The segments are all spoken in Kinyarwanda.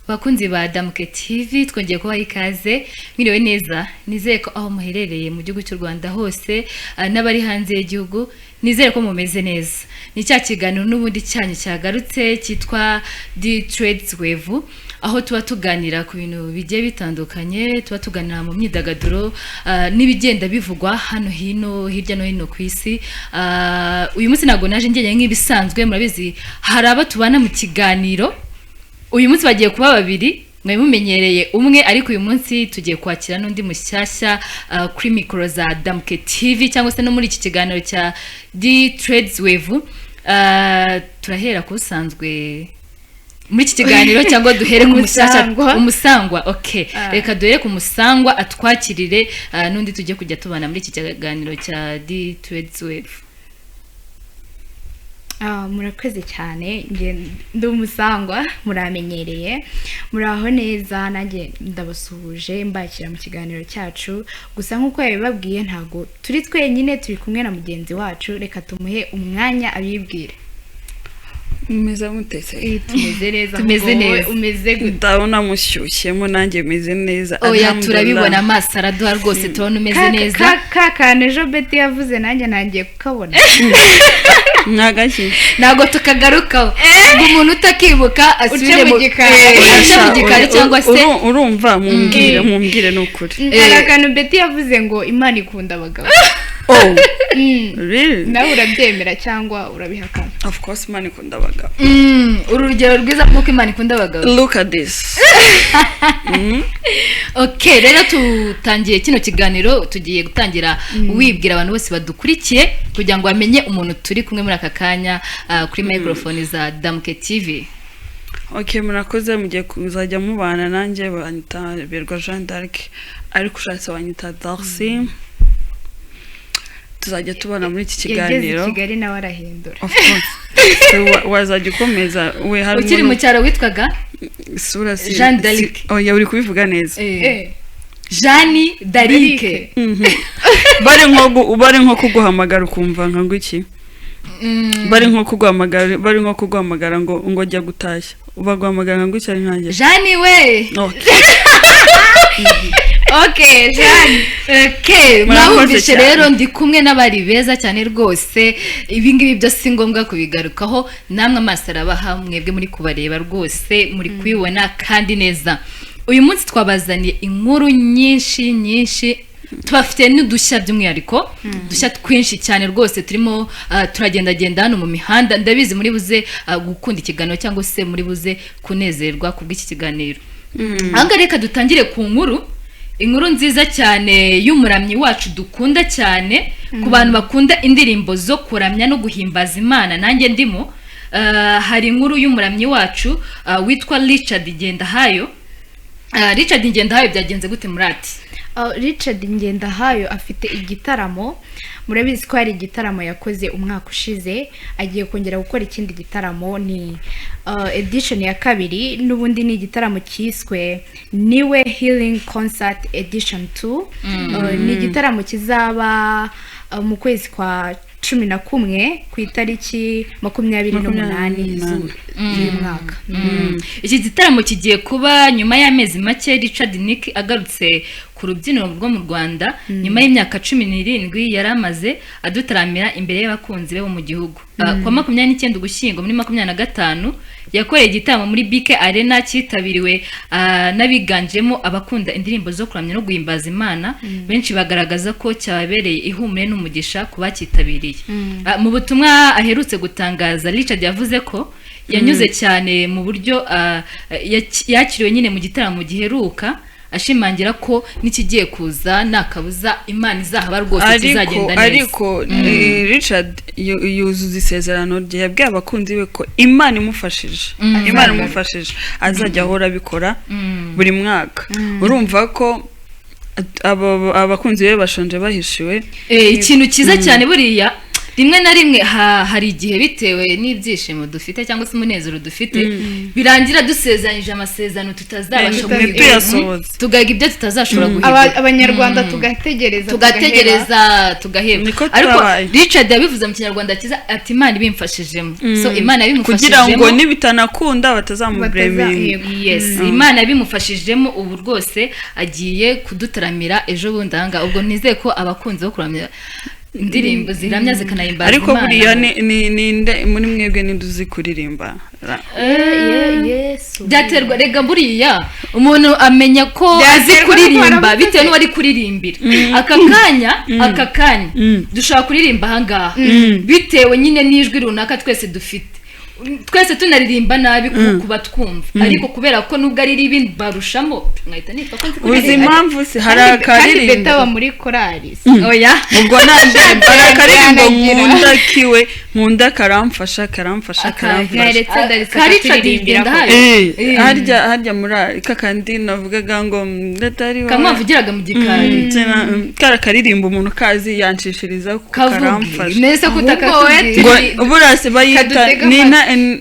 bakunzi ba Damuke TV twongeye kubaha ikaze mwiriwe neza nizeye ko aho muherereye mu gihugu cy'u Rwanda hose n'abari hanze y'igihugu nizere ko mumeze neza ni cya kiganiro n'ubundi cyanyu cyagarutse cyitwa The Trades Wave aho tuba tuganira ku bintu bigiye bitandukanye tuba tuganira mu myidagaduro n'ibigenda bivugwa hano hino hirya no hino ku isi uyu munsi nago naje ngenye nk'ibisanzwe murabizi hari aba tubana mu kiganiro uyu munsi bagiye kuba babiri mwe mumenyereye umwe ariko uyu munsi tugiye kwakira n'undi mushyashya kuri micro za Damuke TV cyangwa se no muri iki kiganiro cya The Trades Wave turahera kusanzwe muri iki kiganiro cyangwa duhere ku mushyashya umusangwa okay reka duhere ku musangwa atwakirire n'undi tujye kujya tubana muri iki kiganiro cya The Trades Wave. Murakoze cyane ndi umusangwa muramenyereye muraho neza nanjye ndabasuhuje mbakira mu kiganiro cyacu gusa nkuko yabibabwiye ntago turi twenyine turi kumwe na mugenzi wacu reka tumuhe umwanya abibwire. Umeze mutese tumeze neza umeze ndabona mushyushyemo nanjye meze neza oya turabibona amaso araduha rwose tubona umeze neza kakane ejo Betty yavuze nanjye nangiye kukabona mwagaki nago tukagarukaho umuntu utakibuka asubire mu gikari cyangwa se urumva mumbwire n'ukuri kakane Betty yavuze ngo Imana ikunda abagabo. Oh really nawe urabyemera cyangwa urabihakana? Of course Imana ikunda abagabo. Urugero rwiza kuko Imana ikunda abagabo. Look at this. Okay rero tutangiye kino kiganiro tugiye gutangira wibwira abantu bose badukurikiye kugira ngo bamenye umuntu turi kumwe muri aka kanya kuri microphone za Damuke TV. Okay murakoze mugiye kuzajya mubana nanjye banyita Berwa Jean d'Arc ariko ushatse wanyita Darcy. Tuzajya tubana muri iki kiganiro. Kigali nawe arahindura. Of course. Wazajya ukomeza we hari ukiri mu cyaro witwaga Sura si Jean d'Arc. Oya uri kubivuga neza. Jean d'Arc. Bari nko kuguhamagara ukumva nka ngo iki? Bari nko kuguhamagara ngo jya gutashya. Ubaguhamagara ngo iki ari nkanjye. Jean we. Okay Jean. Okay mwabumvise rero ndi kumwe n'abari beza cyane rwose ibingibi byo si ngombwa kubigarukaho namwe amaso arabaha mwebwe muri kubareba rwose muri kwibona kandi neza. Uyu munsi twabazaniye inkuru nyinshi tubafite n'udushya by'umwihariko dushya twinshi cyane rwose turimo turagendagenda hano mu mihanda ndabizi muri buze gukunda ikiganiro cyangwa se muri buze kunezerwa kubw'iki kiganiro. Anga reka dutangire ku inkuru nziza cyane y'umuramyi wacu dukunda cyane ku bantu bakunda indirimbo zo kuramya no guhimbaza Imana nanjye ndimo. Hari inkuru y'umuramyi wacu witwa Richard Ngendahayo. Richard Ngendahayo byagenze gute murati? Richard Ngendahayo afite igitaramo murabizi ko hari igitaramo yakoze umwaka ushize agiye kongera gukora ikindi gitaramo ni edition ya kabiri n'ubundi ni igitaramo cyiswe Niwe Healing Concert Edition 2 ni igitaramo kizaba mu kwezi kwa 11 ku itariki 28 z'uyu mwaka. Iki gitaramo kigiye kuba nyuma y'amezi make Richard Nick agarutse ku rubyiniro rwo mu Rwanda nyuma y'imyaka 17 yaramaze adutaramira imbere y'abakunzi be bo mu gihugu. Kwa 29 Ugushyingo muri 2025 yakoreye igitaramo muri BK Arena cyitabiriwe n'abiganjemo abakunda indirimbo zo kuramya no guhimbaza Imana benshi bagaragaza ko cyabereye ihumure n'umugisha kubakitabiriye. Mu butumwa aherutse gutangaza Richard yavuze ko yanyuze cyane mu buryo yakiriwe nyine mu gitaramo giheruka ashimangira ko nikigiye kuza nakabuza Imana izahaba rwose kizagenda neza. Ariko Richard yuzuza isezerano rye yabwiye abakunzi be ko Imana imufashije azajya ahora abikora buri mwaka. Urumva ko abakunzi be bashonje bahishiwe ikintu cyiza cyane buriya rimwe na rimwe hari igihe bitewe n'ibyishimo dufite cyangwa se umunezero dufite birangira dusezeranyije amasezerano tutazabasha tuyasohoza tugahiga ibyo tutazashobora guhiga abanyarwanda tugategereza tugaheba ariko Richard yabivuze mu kinyarwanda cyiza ati Imana ibimfashijemo so Imana yabimufashijemo kugira ngo nibitanakunda batazamublame yes Imana yabimufashijemo ubu rwose agiye kudutaramira ejo bundi ahanga ubwo nizeye ko abakunzi bo kuramya indirimbo ziramya zikanayimbaza ariko buriya ni muri mwebwe ninduzi kuririmba byaterwa rega buriya umuntu amenya ko azi kuririmba bitewe n'uwari kuririmbira aka kanya dushaka kuririmba ahangaha bitewe nyine n'ijwi runaka twese dufite twese tunaririmba nabi kuba twumva ariko kubera ko nubwo ari ribi barushamo mwahita nitwa ko nzi kuririmba uzi impamvu se hari akaririmbo kandi betaba muri korali oya ubwo nande akaririmbo nkunda karamfasha harya muri kakandi navugaga ngo ndatari wa kamwavugiraga mu gikari karirimbo umuntu kazi yanshishiriza karamfasha nese kutakatuzi ngo burase bayita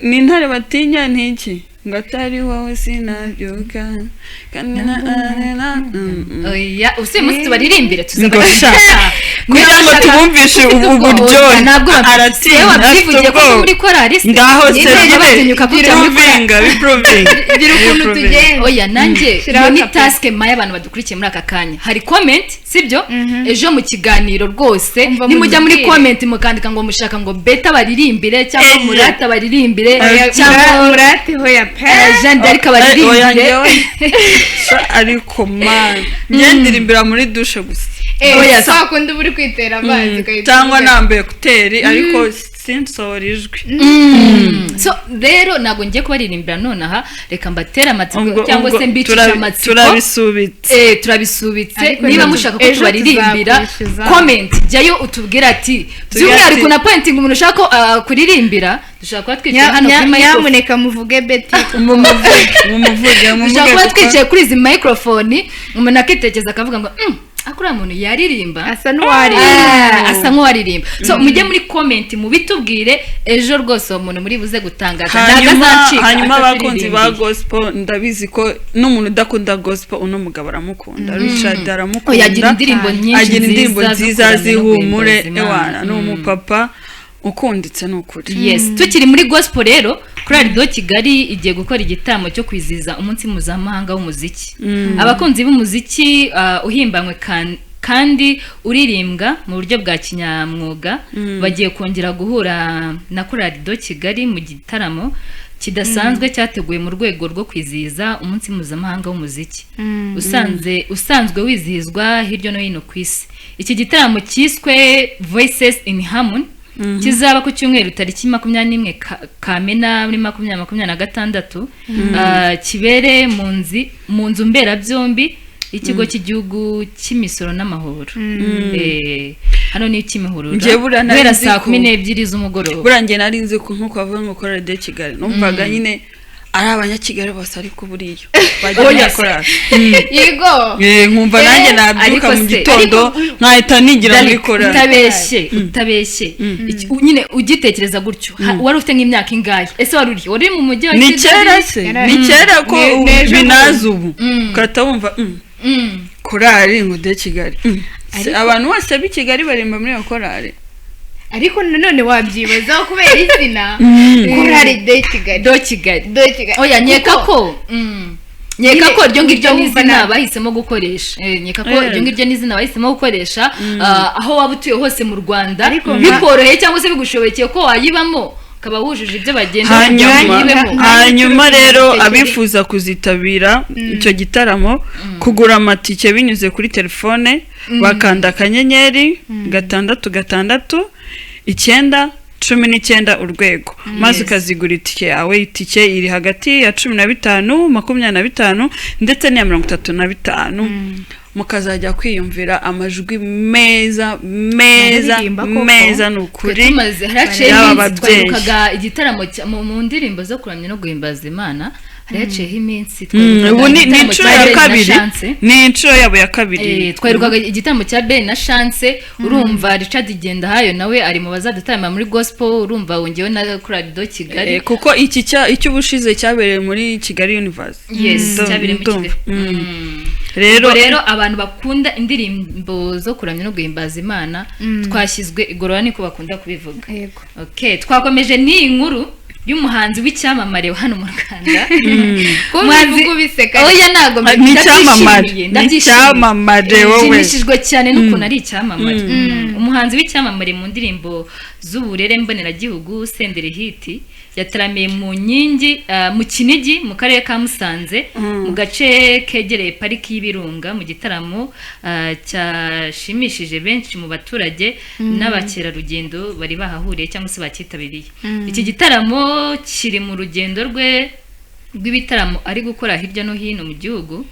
ni intare batinya ntiki ngatari wowe sinabyuka oya usi musi baririmbire tuzabasha kugira ngo tubumvishe uburyohe ntabwo aratinya wabyivugiye ko muri korali ngaho se biprovinga gira ukuntu tugenda oya nanjye ni task maya abantu badukurikiye muri aka kanya hari comment sibyo ejo mu kiganiro rwose nimujya muri comment mukandika ngo mushaka ngo beta baririmbire cyangwa murata baririmbire cyangwa murati hoya Jean d'Arc baririmbire ariko man yendirimbira muri douche gusa oya sakundi buri kwitera amazi cyangwa nambaye kuteri ariko sensor ijwi so rero nago ngiye kubaririmbira nonaha reka mbatera amatsiko cyangwa se mbicisha amatsiko turabisubitse niba mushaka ko tubaririmbira comment jyayo utubwira ati by'umwihariko na pointing umuntu ushaka kuririmbira dushaka kuba twicaye hano kuri microphone nyamuneka muvuge Betty mumuvuge dushaka kuba twicaye kuri izi microphone umuntu akitekereza akavuga ngo akura muntu yaririmba asa nk'uwaririmba so mujye muri comment mubitubwire ejo rwose umuntu muri buze gutangaza hanyuma abakunzi ba gospel ndabizi ko n'umuntu udakunda gospel uno mugabo aramukunda Richard aramukunda agira indirimbo nziza zihumure ewana ni umupapa ukunditse n'ukuri yes tukiri muri gospel rero kuri Radio Kigali igiye gukora igitaramo cyo kwiziza umunsi mpuzamahanga w'umuziki abakunzi b'umuziki uhimbanywe kandi uririmbwa mu buryo bwa kinyamwuga bagiye kongera guhura na kuri Radio Kigali mu gitaramo kidasanzwe cyateguye mu rwego rwo kwizihiza umunsi mpuzamahanga w'umuziki usanzwe wizihizwa hirya no hino ku isi iki gitaramo cyiswe Voices in Harmony kizaba ku cyumweru tariki 21 Kamena muri 2026 kibere mu nzu mberabyombi ikigo cy'igihugu cy'imisoro n'amahoro hano ni Kimihurura guhera saa 12 z'umugoroba burangiye nari nzi ko nkuko bavuga ngo kora Radio Kigali numvaga nyine ari abanyakigali bose ariko buriyo bagiye gukora yego nkumva nanjye nabyuka mu gitondo nkahita nigira muri kora utabeshye nyine ugitekereza gutyo wari ufite nk'imyaka ingahe ese wari mu mujyi wa Kigali ni kera ko binaza ubu ukata wumva korari ngo de Kigali abantu bose b'i Kigali barimba muri iyo korari ariko nanone wabyibazaho kubera izina korari de Kigali oya nyeka ko ryo ngiryo n'izina bahisemo gukoresha nyeka ko ryo ngiryo n'izina bahisemo gukoresha aho waba utuye hose mu Rwanda bikoroheye cyangwa se bigushobokeye ko wayibamo kaba wujuje ibyo bagenda hanyuma rero abifuza kuzitabira icyo gitaramo kugura amatike binyuze kuri telefone bakanda akanyenyeri 666 919 urwego maze ukazigura itike yawe itike iri hagati ya 15 25 ndetse na 35 mukazajya kwiyumvira amajwi meza n'ukuri tumaze haraciye iminsi twarukaga igitaramo mu ndirimbo zo kuramya no guhimbaza Imana haraciyeho iminsi ubu ni inshuro ya kabiri ni inshuro yabo ya kabiri twarukaga igitaramo cya Ben na Chance urumva Richard Igendahayo nawe ari mu bazadutarama muri gospel urumva wongewe na Radio Kigali kuko icy'ubushize cyabereye muri Kigali Universe cyabereye muri Kigali rero abantu bakunda indirimbo zo kuramya no guhimbaza Imana twashyizwe igorora niko bakunda kubivuga okay twakomeje ni inkuru y'umuhanzi w'icyamamare hano mu Rwanda umuhanzi ubiseka oya nago ndabyishimiye wowe nshimishijwe cyane n'ukuntu ari icyamamare umuhanzi w'icyamamare mu ndirimbo z'uburere mboneragihugu Senderi Hit yataramiye mu nyingi mu Kinigi mu karere ka Musanze mu gace kegereye pariki y'Ibirunga mu gitaramo cyashimishije benshi mu baturage n'abakerarugendo bari bahahuriye cyangwa se bakitabiriye iki gitaramo kiri mu rugendo rw'ibitaramo ari gukora hirya no hino mu gihugu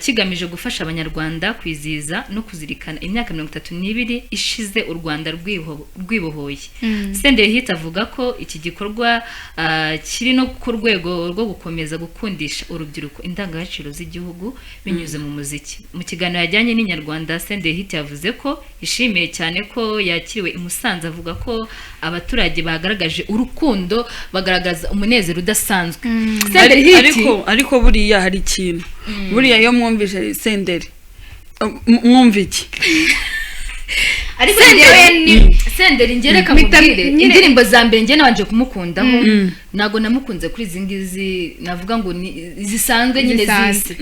kigamije gufasha abanyarwanda kwizihiza no kuzirikana imyaka 32 ishize u Rwanda rwibohoye Senderi Hit avuga ko iki gikorwa kiri no ku rwego rwo gukomeza gukundisha urubyiruko indangagaciro z'igihugu binyuze mu muziki mu kiganiro yajyanye n'Inyarwanda Senderi Hit yavuze ko ishimiye cyane ko yakiriwe i Musanze avuga ko abaturage bagaragaje urukundo bagaragaza umunezero udasanzwe Senderi Hit ariko buriya hari ikintu buriya yo mwumvise Senderi mwumva iki ariko Senderi ngereka mubwire indirimbo za mbere nge nabanje kumukundaho nago namukunze kuri zingizi navuga ngo zisanzwe nyine zise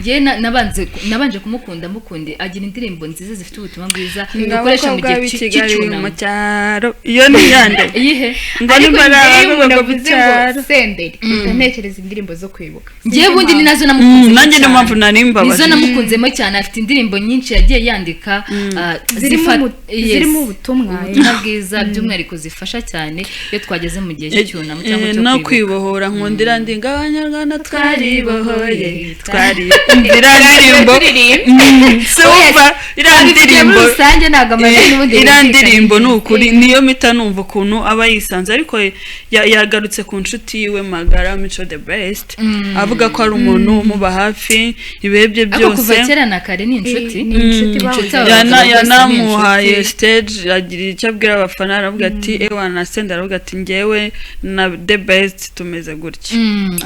nge nabanje kumukunda mukunde agira indirimbo nziza zifite ubutumwa bwiza dukoresha mu gihe cy'icyunamo cyaro iyo ni yande iyihe ariko ngewe bivuze ngo Senderi ntekereza indirimbo zo kwibuka ngewe bundi ni nazo namukunze nanjye niyo mpamvu narimbabaje nizo namukunzemo cyane afite indirimbo nyinshi yagiye yandika zirimo ubutumwa bwiza by'umwihariko zifasha cyane iyo twageze mu gihe cy'icyunamo cyangwa cyo no kwibohora nkundira ndinga abanyarwanda twaribohoye twaribohora irandirimbo n'ukuri niyo mita numva ukuntu aba yisanze ariko yagarutse ku nshuti yiwe magara Mico the best avuga ko ari umuntu umuba hafi ibebye byose kuva kera na kare ni inshuti yanamuhaye stage agira icyo abwira abafana aravuga ati ewa na Senderi aravuga ati ngewe na the best tumeze gutya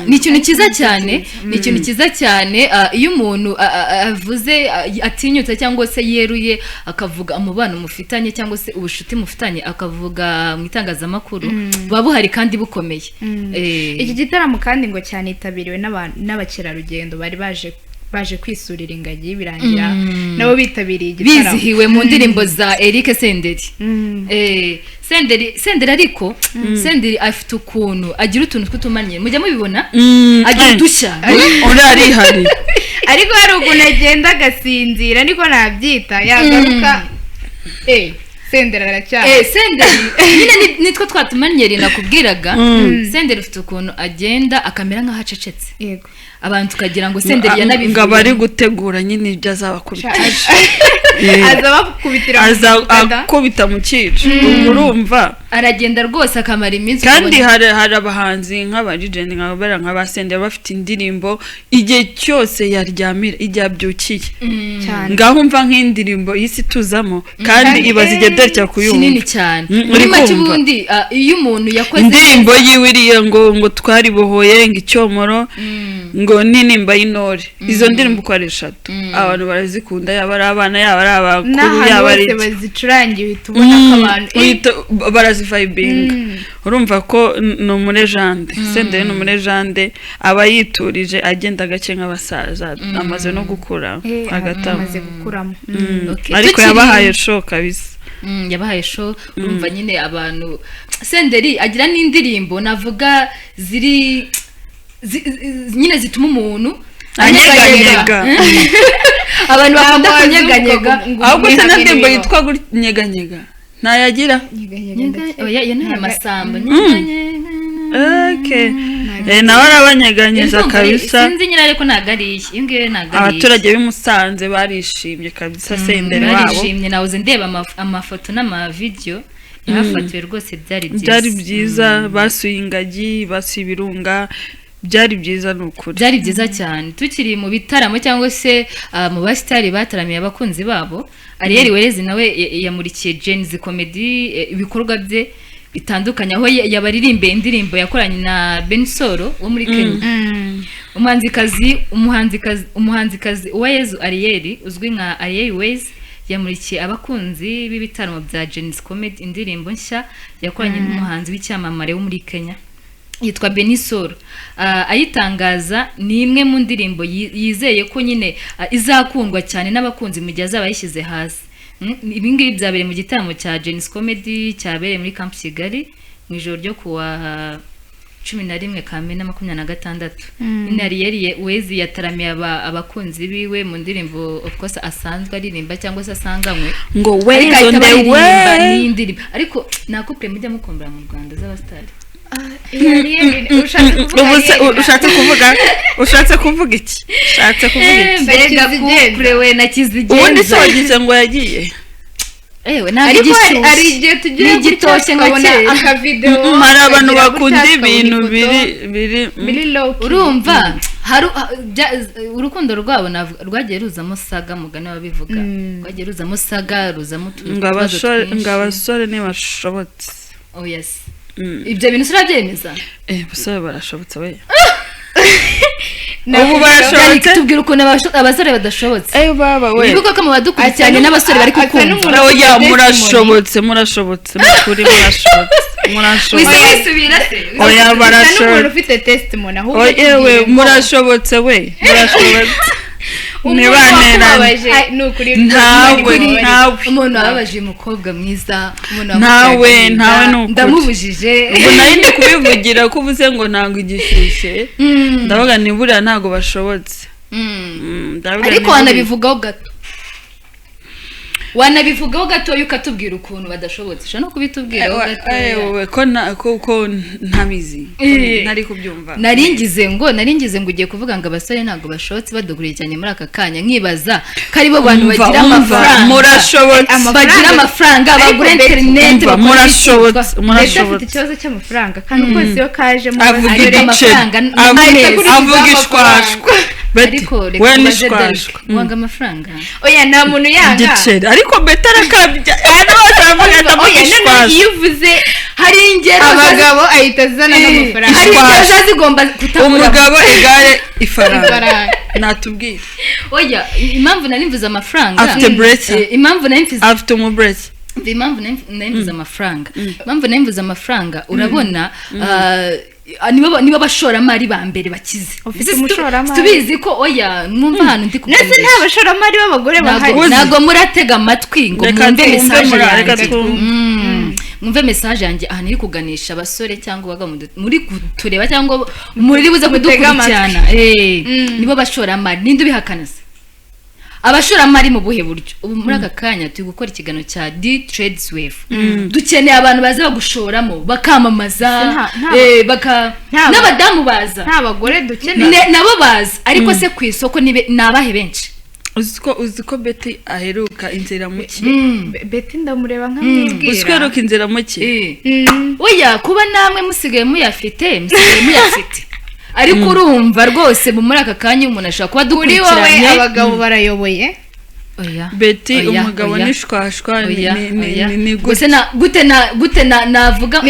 ni ikintu cyiza cyane ni ikintu cyiza cyane iyo umuntu avuze atinyutse cyangwa se yeruye akavuga umubano mufitanye cyangwa se ubushuti mufitanye akavuga mu itangazamakuru buba buhari kandi bukomeye iki gitaramo kandi ngo cyanitabiriwe n'abakerarugendo bari baje kwisurira ingagi birangira nabo bitabiriye igitaramo bizihiwe mu ndirimbo za Eric Senderi Senderi ariko Senderi afite ukuntu agira utuntu tw'utumanye mujya mubibona agira udushya urarihari ariko hari ukuntu agenda agasinzira niko nabyita yagaruka Senderi aracyari Senderi nyine nitwo twatumanyeri nakubwiraga Senderi ufite ukuntu agenda akamera nk'aho acecetse yego abantu tukagira ngo Senderi yanabivuye ngo bari gutegura nyine ibyo azabakubita akubita mu cyico urumva aragenda rwose akamara iminsi kandi hari abahanzi nk'abarigenti nk'aba Senderi bafite indirimbo igihe cyose yaryamira igihe abyukiye ngaho mva nk'indirimbo y'isi tuzamo kandi ibaza igihe dore kuyumva kinini cyane muri make ubundi iyo umuntu yakoze indirimbo yiwiriye ngo twaribohoye ngo icyomoro ngo n'inimba y'intore izo ndirimbo uko ari 3 abantu barazikunda yaba ari abana yaba ari abakuru yaba ari bazicurangiye uhita ubona ko abantu barazivibinga urumva ko no mulegende Senderi no mulegende aba yiturije agenda gake nk'abasaza amaze no gukura amaze gukuramo ariko yabahaye show kabisa yabahaye show urumva nyine abantu Senderi agira n'indirimbo navuga ziri nyine zituma umuntu anyeganyega abantu bakunda kunyeganyega ahubwo se n'indirimbo yitwa kunyeganyega ntayagira oya yana amasamba okay nawe arabanyeganyeza kabisa. sinzi nyine ariko ntabwo ari iyi iyo ngiyo ntabwo ari abaturage b'i Musanze barishimye kabisa senderi wabo barishimye nawuze ndeba amafoto n'amavideyo yahafatiwe rwose byari byiza basuye ingagi basuye ibirunga byari byiza n'ukuri byari byiza cyane tukiri mu bitaramo cyangwa se mu basitari bataramiye abakunzi babo Ariel Werezi nawe yamurikiye Jen's Comedy ibikorwa bye bitandukanye aho yabaririmbe indirimbo yakoranye na Bensoro wo muri Kenya umuhanzikazi Uwayezu Ariel uzwi nka Ariel Werezi yamurikiye abakunzi b'ibitaramo bya Jen's Comedy indirimbo nshya yakoranye n'umuhanzi w'icyamamare wo muri Kenya yitwa Benisoro ayitangaza ni imwe mu ndirimbo yizeye ko nyine izakundwa cyane n'abakunzi mu gihe azaba yishyize hasi ibi ngibi byabereye mu gitaramo cya Jen's Comedy cyabereye muri Camp Kigali mu ijoro ryo kuwa 11 Kamena 2026 Ariel Werezi yataramiye abakunzi biwe mu ndirimbo of course asanzwe aririmba cyangwa se asanganywe ngo Werezi on the way ariko nakupre mujya mukombera mu Rwanda z'abastari ushatse kuvuga iki mbega kurewe na Kizigenza ubundi se wagize ngo yagiye ariko hari igihe tugiye gitoshye ngo akavideo hari abantu bakunda ibintu biri low urumva urukundo rwabo rwagiye ruzamo saga mugane babivuga rwagiye ruzamo saga ruzamo ngo abasore ntibashobotse oh yes ibyo bintu surabyemeza abasore barashobotse we ubu barashobotse tubwira ukuntu abasore badashobotse baba we bivuga ko mu badukurikiranye n'abasore bari kukumva oya murashobotse mukuri murashobotse wisubira se oya barashobotse ufite testimony ahubwo oyewe murashobotse we murashobotse ntawe umuntu wababaje umukobwa mwiza ntawe n'ukuri ndamubujije ubu nari ndi kubivugira ko uvuze ngo ntabwo igishyushye ndavuga nibura ntabwo bashobotse ariko wanabivugaho gatoya ukatubwira ukuntu badashobotse ushobora no kubitubwiraho gatoya ko ntabizi ntari kubyumva naringize ngo ugiye kuvuga ngo abasore ntabwo bashobotse baduguriye cyane muri aka kanya nkibaza ko aribo bantu bagira amafaranga murashobotse bagira amafaranga bagura interineti murashobotse afite ikibazo cy'amafaranga kandi uko iyo kaje mu amafaranga avuga ishwashwa ariko reka ubazedashwa wanga amafaranga oya nta muntu yanga ariko betara kabya iyo uvuze hari ingero abagabo ahita azana n'amafaranga hari ingero zigomba kutabura umugabo igare ifaranga natubwira oya impamvu nari mvuze amafaranga afite bracelet impamvu nari mvuze afite mu bracelet impamvu nari mvuze amafaranga impamvu nari mvuze amafaranga urabona niba bashoramari ba mbere bakize tubizi ko oya mwumva hano ndi kuvuga nese nta bashoramari b'abagore bahari nago muratega amatwi ngo mwumve message yanjye mwumve message yanjye aha niri kuganisha abasore cyangwa baga muri kutureba cyangwa muri buze kudukurikirana nibo bashoramari ninde ubihakana se abashoramari mu buhe buryo ubu muri aka kanya turi gukora ikiganiro cya D-Trades Wave dukeneye abantu baza bagushoramo bakamamaza n'abadamu baza nta bagore dukeneye nabo baza ariko se ku isoko nabahe benshi uzi ko Betty aheruka inzira muke Betty ndamureba nkamwibwira uzi ko aheruka inzira muke oya kuba namwe musigaye muyafite ariko urumva rwose muri aka kanya umuntu ashobora kuba dukurikiranye kuri wowe abagabo barayoboye Betty umugabo nishwashwa ni gute navuga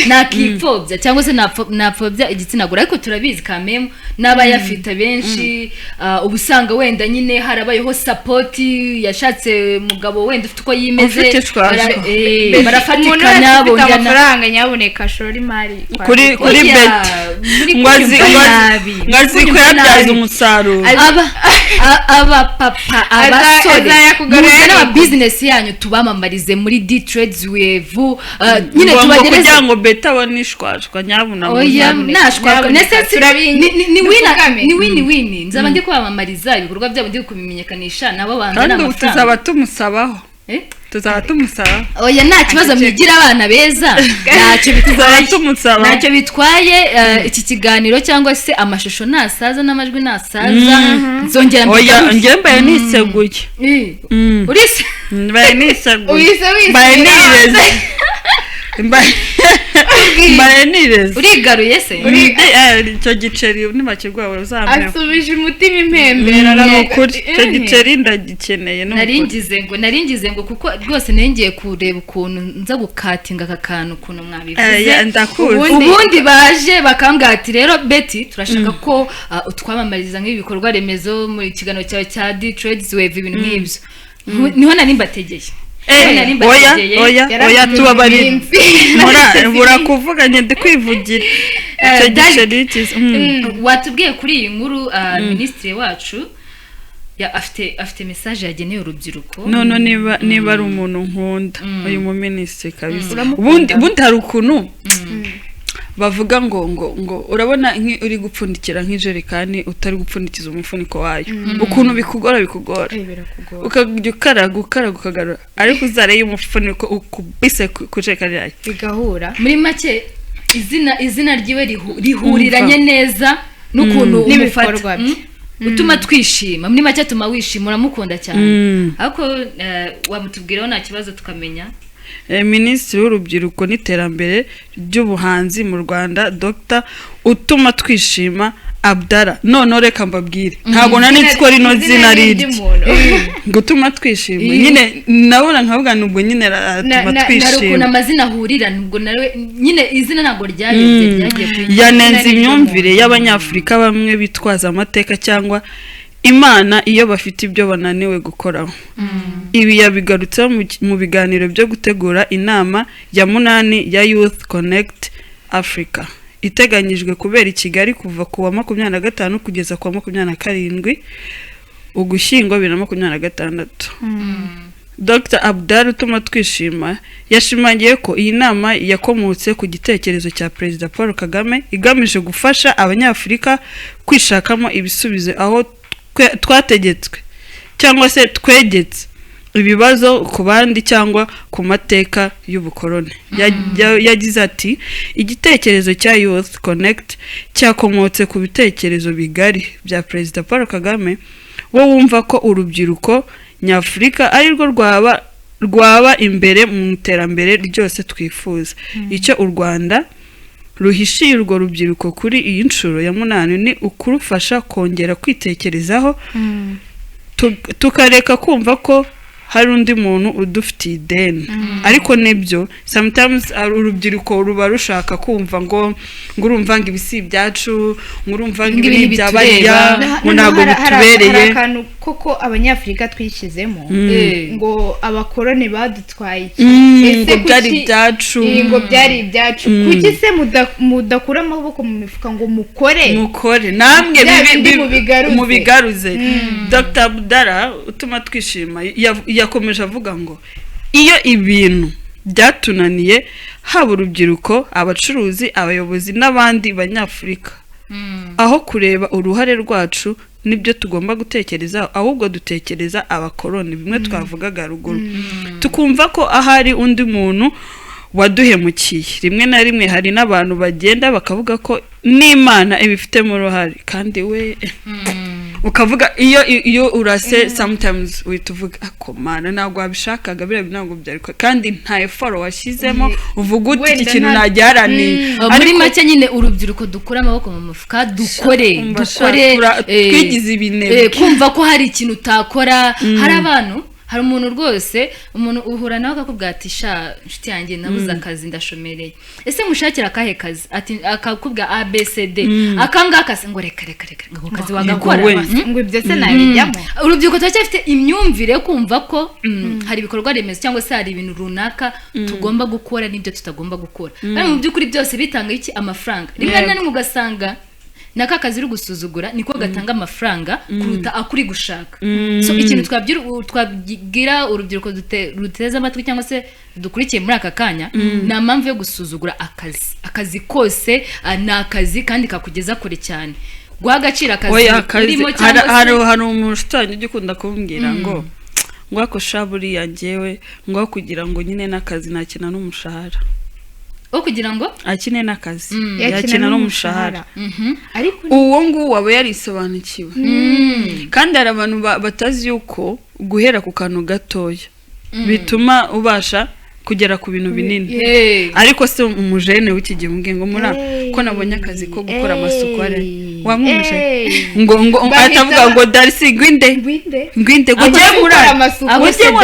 nakipfobya cyangwa se napfobya igitsina gore ariko turabizi kamemu n'abayafite benshi ubu usanga wenda nyine harabayeho sapoti yashatse umugabo wenda ufite uko yimeze barafatikanya bongera amafaranga nyaboneka ashora imari kuri Betty ngazi ko yabyaza umusaruro papa abasore muze n'aba business yanyu tubamamarize muri D-Trades Wave nyine tubagereze kugira ngo Betty abone ishwashwa nyabuna oya nashwashwa ni win nzaba ndi kwamamariza ibikorwa byabo ndi kubimenyekanisha nabo banza n'amafaranga kandi tuzaba tumusabaho tuzaba tumusaba oya nta kibazo mwigira abana beza ntacyo bitwaye tumusaba ntacyo bitwaye iki kiganiro cyangwa se amashusho nasaza n'amajwi nasaza nzongera oya njye mbaye niseguye urise mbaye niseguye Wise mbaye nireze mbaye nireze urigaruye se icyo giceri ntibakirwawe uzamenya asubije umutima impembera ni ukuri icyo giceri ndagikeneye naringize ngo kuko rwose nengeye kureba ukuntu nza gukatinga aka kantu ukuntu mwabivuze ndakuzi ubundi baje bakambwira ati rero Betty turashaka ko utwamamariza nk'ibikorwa remezo mu kiganiro cyawe cya Detroit's Wave ibintu nk'ibyo niho nari mbategeye oya tubabarira burakuvuganye ndikwivugira icyo giceri watubwiye kuri iyi nkuru minisitiri wacu afite message yageneye urubyiruko none niba ari umuntu nkunda uyu mu minisitiri kabisa ubundi hari ukuntu bavuga ngo urabona uri gupfundikira nk'ijerekani utari gupfundikiza umufuniko wayo ukuntu bikugora ukajya ukagarura ariko uzareye umufuniko ukubise ku jerekani yayo bigahura muri make izina ryiwe rihuriranye neza n'ukuntu umufata utuma twishima muri make atuma wishima uramukunda cyane ariko wamutubwiraho nta kibazo tukamenya minisitiri w'urubyiruko n'iterambere ry'ubuhanzi mu Rwanda Dr utuma twishima Abdallah none reka mbabwire ntabwo nanditse ko rino zina riri gutuma twishima nyine nabona nkavuga nubwo nyine atuma twishima narukuna amazina ahurira nubwo nawe nyine izina ntabwo ryagiye yanenze imyumvire y'abanyafurika bamwe bitwaza amateka cyangwa Imana iyo bafite ibyo bananiwe gukoraho ibi yabigarutse mu biganiro byo gutegura inama ya 8 ya Youth Connect Africa iteganyijwe kubera i Kigali kuva ku wa 25 kugeza ku wa 27 Ugushyingo 2026 Dr Abdallah utuma twishima yashimangiye ko iyi nama yakomotse ku gitekerezo cya Perezida Paul Kagame igamije gufasha abanyafurika kwishakamo ibisubizo aho twategetswe cyangwa se twegetse ibibazo ku bandi cyangwa ku mateka y'ubukoroni yagize ati igitekerezo cya Youth Connect cyakomotse ku bitekerezo bigari bya Perezida Paul Kagame wo wumva ko urubyiruko nyafurika ari rwo rwaba imbere mu iterambere ryose twifuza icyo u Rwanda ruhishiye urwo rubyiruko kuri iyi nshuro ya 8 ni ukurufasha kongera kwitekerezaho tukareka kumva ko hari undi muntu udufitiye ideni ariko nibyo sometimes urubyiruko ruba rushaka kumva ngo urumva ngo ibisi byacu urumva ngo ibintu byabariya ntabwo bitubereye hari akantu koko abanyafurika twishyizemo ngo abakoroni badutwaye ngo byari ibyacu ngo byari ibyacu kuki se mudakura amaboko mu mifuka ngo mukore namwe mubigaruze Dr Abdallah utuma twishima yakomeje avuga ngo iyo ibintu byatunaniye haba urubyiruko abacuruzi abayobozi n'abandi banyafurika aho kureba uruhare rwacu nibyo tugomba gutekereza ahubwo dutekereza abakoroni bimwe twavugaga ruguru tukumva ko ahari undi muntu waduhemukiye rimwe na rimwe hari n'abantu bagenda bakavuga ko n'Imana ibifitemo uruhare kandi we ukavuga iyo urase sometimes wituvuga akomana ntabwo wabishakaga bira binango byari kandi nta effort washyizemo uvuga uti iki kintu najyarani muri make nyine urubyiruko dukura amaboko mu mufuka dukore twigize ibinebwe kumva ko hari ikintu utakora hari abantu hari umuntu rwose umuntu uhura nawe akakubwira ati sha nshuti yanjye nabuze akazi ndashomereye ese mushakira akahe kazi ati akakubwira ABCD akangaka ngo reka ngo kazi wagakora ngo ibyo se nabijyamo urubyiruko twacyafite imyumvire yo kumva ko hari ibikorwa remezo cyangwa se hari ibintu runaka tugomba gukora n'ibyo tutagomba gukora kandi mu by'ukuri byose bitanga iki amafaranga rimwe na rimwe ugasanga naka kazi uri gusuzugura niko gatanga amafaranga kuruta akuri gushaka so ikintu twabwira urubyiruko ruteza amatwi cyangwa se dukurikiye muri aka kanya na mpamvu yo gusuzugura akazi kose na akazi kandi kakugeza kure cyane guha agaciro akazi urimo cyangwa se hari umuntu utangiye ugikunda kumbwira ngo ngo ako shaburi yagewe ngo kugira ngo nyine n'akazi nakina n'umushahara kugira ngo akine n'akazi yakina n'umushahara ariko uwo nguwo aba yarisobanukiwe kandi hari abantu batazi yuko guhera ku kantu gatoya bituma ubasha kugera ku bintu binini ariko se umujene w'iki gihe umbwiye ngo ko nabonye akazi ko gukora amasuku wamwumuje ngo atavuga ngo Darcy ngwinde ugiye muri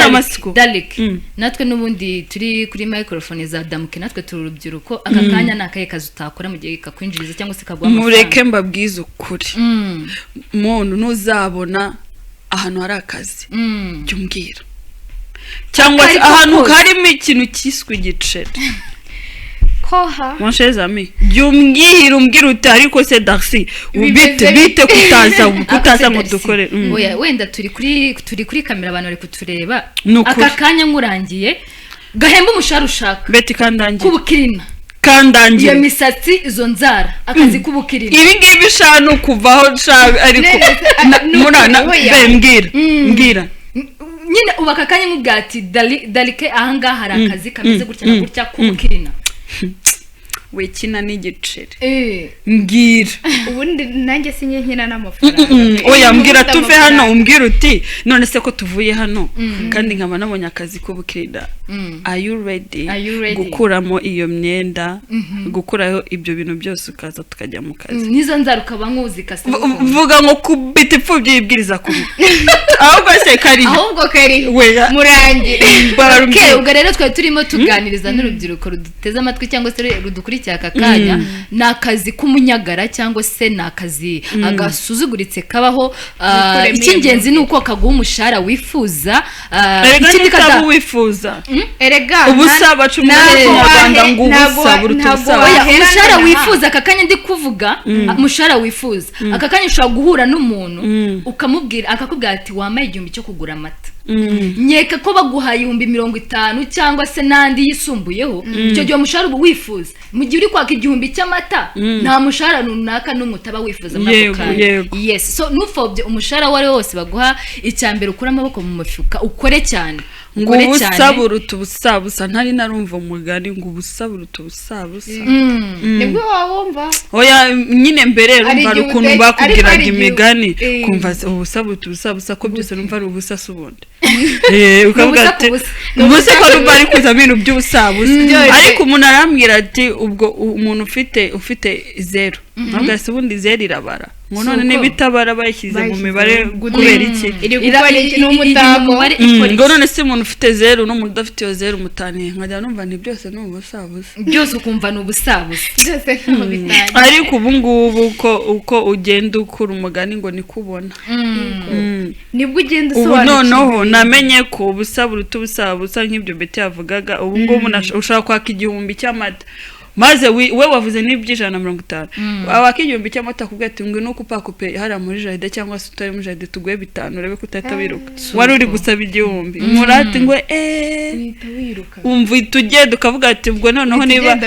amasuku Dalek natwe n'ubundi turi kuri microphone za Damuke natwe turi urubyiruko aka kanya nakaye kazi utakora mu gihe kakwinjiriza cyangwa se kagwa amafaranga mureke mbabwize ukuri muntu nuzabona ahantu hari akazi cyumbwira cyangwa ahantu harimo ikintu kiswe igiceri koha mon cher ami umbwira uti ariko se Darcy bite kutaza ngo dukore oya wenda turi kuri kamera abantu bari kutureba aka kanya ngurangiye gahemba umushahara ushaka beti kandangiye kubukirina kandangiye iyo misatsi izo nzara akazi kubukirina ibi ngibi shano kuvaho ariko murana mbwira nyine ubaka kanya nk'ubwati Dalike ahangaha hari akazi kameze gutya na gutya kubukirina we kina n'igiceri mbwira ubundi nanjye sinkina n'amafaranga oya mbwira tuve hano umbwira uti none se ko tuvuye hano kandi nkaba nabonye akazi k'ubukirida are you ready gukuramo iyo myenda gukuraho ibyo bintu byose ukaza tukajya mu kazi nizo nzara ukaba nkuzi kase vuga ngo kubita ipfubyi yibwiriza kuri ahubwo se kari murangire ubwo rero twari turimo tuganiriza n'urubyiruko ruduteze amatwi cyangwa se rudukurikiye aka kanya ni akazi k'umunyagara cyangwa se ni akazi agasuzuguritse kabaho icy'ingenzi ni uko kaguha umushahara wifuza ikindi katabu wifuza erega ubusa bacumwe n'Abanyarwanda ngo ubusa buruta umushahara wifuza aka kanya ndi kuvuga umushahara wifuza aka kanya ushobora guhura n'umuntu ukamubwira akakubwira ati wamaye 1,000 cyo kugura amata nyeka ko baguhaye 50 cyangwa se nandi yisumbuyeho icyo gihe umushahara ubu wifuza mu gihe uri kwaka 1,000 cy'amata nta mushahara runaka n'umutaba wifuza muri ako kanya yes so nufobye umushahara wari wose baguha icyambere ukura amaboko mu mufuka ukore cyane ngo ubusaburuta ubusabusa ntari narumva umugani ngo ubusaburuta ubusabusa nibwo wawumva oya nyine mbere rumva rukuntu bakubwiraga imigani kumva ubusaburuta ubusabusa ko byose rumva ari ubusa subundi ukavuga ati ubuse ko rumva ari kuza ibintu by'ubusabusa ariko umuntu arambwira ati ubwo umuntu ufite 0 ntabwo se ubundi 0 irabara ngo none nibitabara bayishyize mu mibare kubera iki iri gukora iki n'umutako ngo none se umuntu ufite 0 n'umuntu udafite 0 mutaniye nkajya numva ni byose ni ubusabusa byose ukumva ni ubusabusa byose nko bitanye ariko ubu ngubu uko ugenda ukura umugani ngo nikubona nibwo ugenda usobanukirwa ubu noneho namenye ko ubusaburuta ubusabusa nk'ibyo Beti yavugaga ubu ngubu ushaka kwaka 1,000 cy'amata maze we wavuze n'iby'ijana 50 abaka 1,000 cy'amata kubwa ati ngo nuko pakupe hari muri jaride cyangwa se utari muri jaride tuguye 5 urebe kutahita wiruka wari uri gusaba 1,000 murati ngo umva tujye dukavuga ati ubwo noneho niba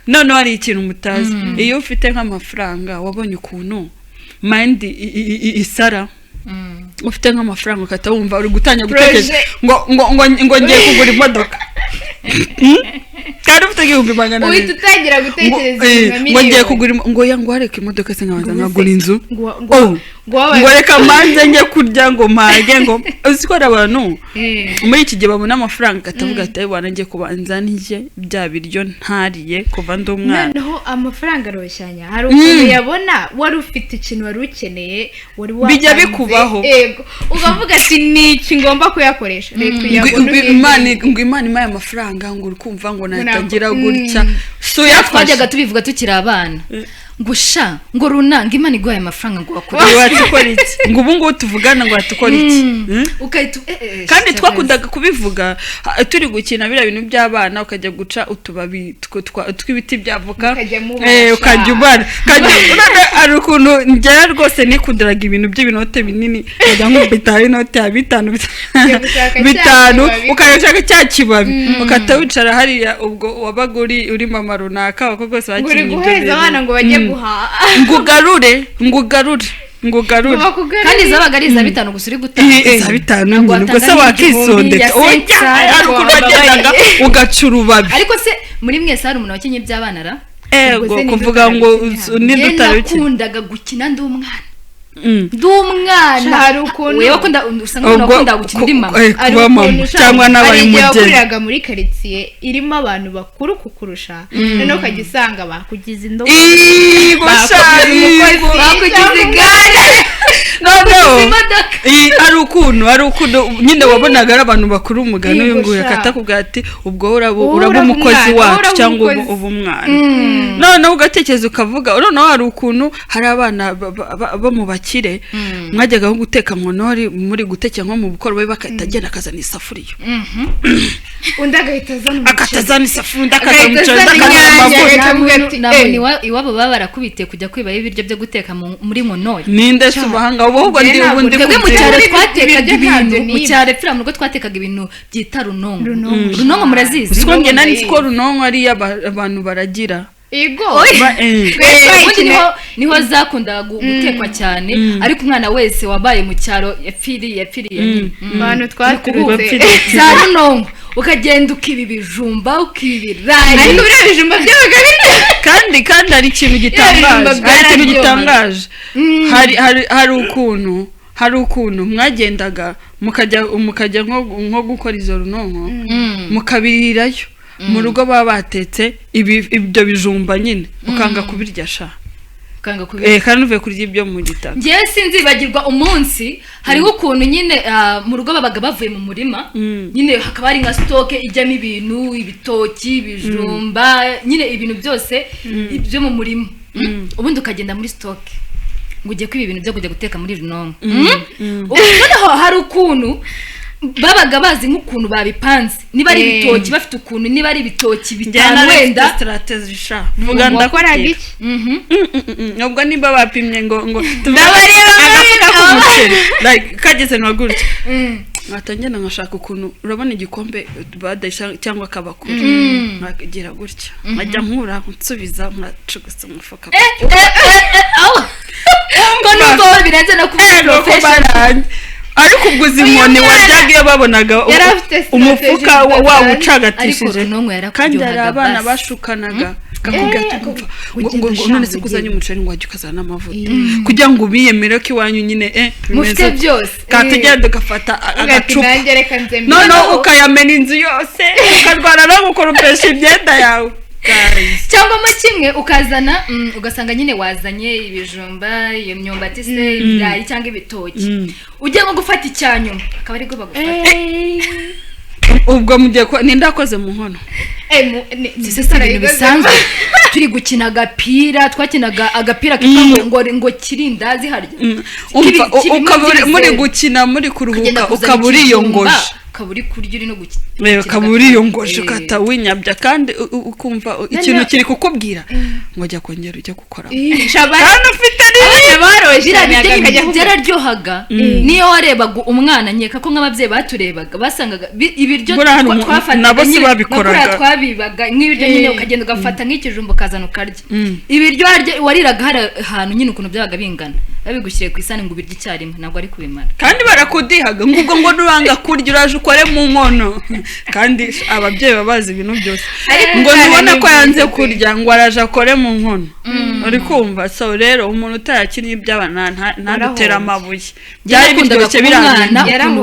noneho ari ikintu mutazi iyo ufite nk'amafaranga wabonye ukuntu mind isara ufite nk'amafaranga ukata wumva uri gutanya gutekereza ngo ngiye kugura imodoka kandi ufite 1,000 uhita utangira gutekereza ngo ngiye kugura ngo hareke imodoka se nkabanza nkagura inzu ngo reka manze njye kurya ngo mpage ngo uzikora abantu muri iki gihe babona amafaranga katavuga ati wanangiye kubanza nije bya biryo ntariye kuva ndi umwana noneho amafaranga aroshyanya hari umuntu yabona wari ufite ikintu wari ukeneye wari wapanze bijya bikubaho yego ukavuga ati niki ngomba kuyakoresha ngo Imana imaye amafaranga ngo urukumva ngo natangira gutya so twajyaga tubivuga tukiri abana ngusha ngo runanga Imana iguhaye amafaranga ngo wakore watukora iki ngo ubu ngubu tuvugana ngo watukora iki ukahita kandi twakundaga kubivuga turi gukina bira bintu by'abana ukajya guca utubabi tw'ibiti by'avoka ukajya ubara ari ukuntu njyara rwose nikundiraga ibintu by'ibinote binini nkajya nkubita inote ya 5 ukayashaka cya kibabi ukata wicara hariya ubwo wabaga uri mama runaka abakobwa bose bakinnye ibyo bintu ngo bajye ngugarure ngo ugarure kandi zabaga ari iza bitanu gusa uri gutanga za bitanu ubwo se wakisondeka ari ukuntu wagendaga ugaca urubabi. ariko se muri mwese hari umuntu wakinnye iby'abana ra ego kuvuga ngo n'idutaruke nakundaga gukina ndi umwana hari ukuntu wewe usanga unakunda gukina indi mama kuba mama cyangwa n'abaye umugeni yakuriraga muri quartier irimo abantu bakuru kukurusha noneho ukagisanga bakugize indobo bakugize igare noneho hari ukuntu nyine wabonaga ari abantu bakuru umugani uyu nguyu akatakubwira ati ubwo uraba umukozi wacu cyangwa uba umwana noneho ugatekereza ukavuga noneho hari ukuntu hari abana bo mu bakire mwajyaga nko guteka nkonori muri gutekera nko mu bukoro babe bakahita agenda akazana isafuriya undi agahita azana isafuriya undi akazana umuceri amavuta iwabo baba barakubitiye kujya kwibaho ibiryo byo guteka muri nkonori ninde se ubahanga ubwo ndi ubundi mu cyaro twatekaga ibintu mu cyaro pfira mu rugo twatekaga ibintu byita runonko murazizi siko nge nari nzi ko runonko ari abantu baragira ego ubundi niho zakundaga gutekwa cyane ariko umwana wese wabaye mu cyaro yapfiriye abantu twaturutse za runonko ukagenda ukiba ibijumba ukibirayi ariko biriya bijumba byabaga kandi hari ikintu gitangaje hari ukuntu mwagendaga mukajya nko gukora izo runonko mukabirirayo mu rugo baba batetse ibyo bijumba nyine ukanga kubirya sha kandi uvuye kurya ibyo mu gitaka ngewe sinzibagirwa umunsi hariho ukuntu nyine mu rugo babaga bavuye mu murima nyine hakaba hari nka stoke ijyamo ibintu ibitoki ibijumba nyine ibintu byose byo mu murima ubundi ukagenda muri stoke ngo ujye kwiba ibintu byo kujya guteka muri runonko noneho hari ukuntu babaga bazi nk'ukuntu babipanze niba ari ibitoki bafite ukuntu niba ari ibitoki bitanu wenda strategy sha vuga ndakora iki nubwo niba bapimye ngo like kageze no gutya ngatangena nkashaka ukuntu urabona igikombe badasha cyangwa kabakuru nkagira gutya nkajya nkura nsubiza nkacugusa umufuka ngo nuko birenze no kuba professional ariko ubwo zinkone waryaga iyo babonaga umufuka wawe ucagatishije kandi hari abana bashukanaga kakubwira ngo none se kuzanye umuceri ngo wajye ukazana n'amavuta kugira ngo ubiyemere ko iwanyu nyine mufite byose katugenda ugafata agacupa none ukayamena inzu yose ukarwara no gukoropesha imyenda yawe cyangwa mo kimwe ukazana ugasanga nyine wazanye ibijumba iyo myumbati se ibirayi cyangwa ibitoki ujye nko gufata icyanyuma akaba ari bwo bagufata ubwo mugiye ko nindakoze mu nkono sese ibintu bisanzwe turi gukina agapira twakinaga agapira kitwa ngo kirindazi harya muri gukina muri kuruhuka ukaburiyongoje kaburi kurya uri no gukina kaburiyongoje ukata winyabya kandi ukumva ikintu kiri kukubwira ngo jya kongera ujye gukora kandi ufite byararyohaga niyo warebaga umwana nkeka ko nk'ababyeyi baturebaga basangaga ibiryo twafataga twabibaga nk'ibiryo nyine ukagenda ugafata nk'ikijumba ukazana ukarya ibiryo wariraga hari ahantu nyine ukuntu byabaga bingana babigushyiriye ku isani ngo ubirye icyarimwe ntabwo ari kubimara kandi barakudihaga ngubwo ngo nuranga kurya uraje ukore mu nkono kandi ababyeyi babazi ibintu byose ngo nubona ko yanze kurya ngo araje akore mu nkono uri kumva so rero umuntu utayakinnye iby'abana ntadutera amabuye byari biryoshye birangana ukuntu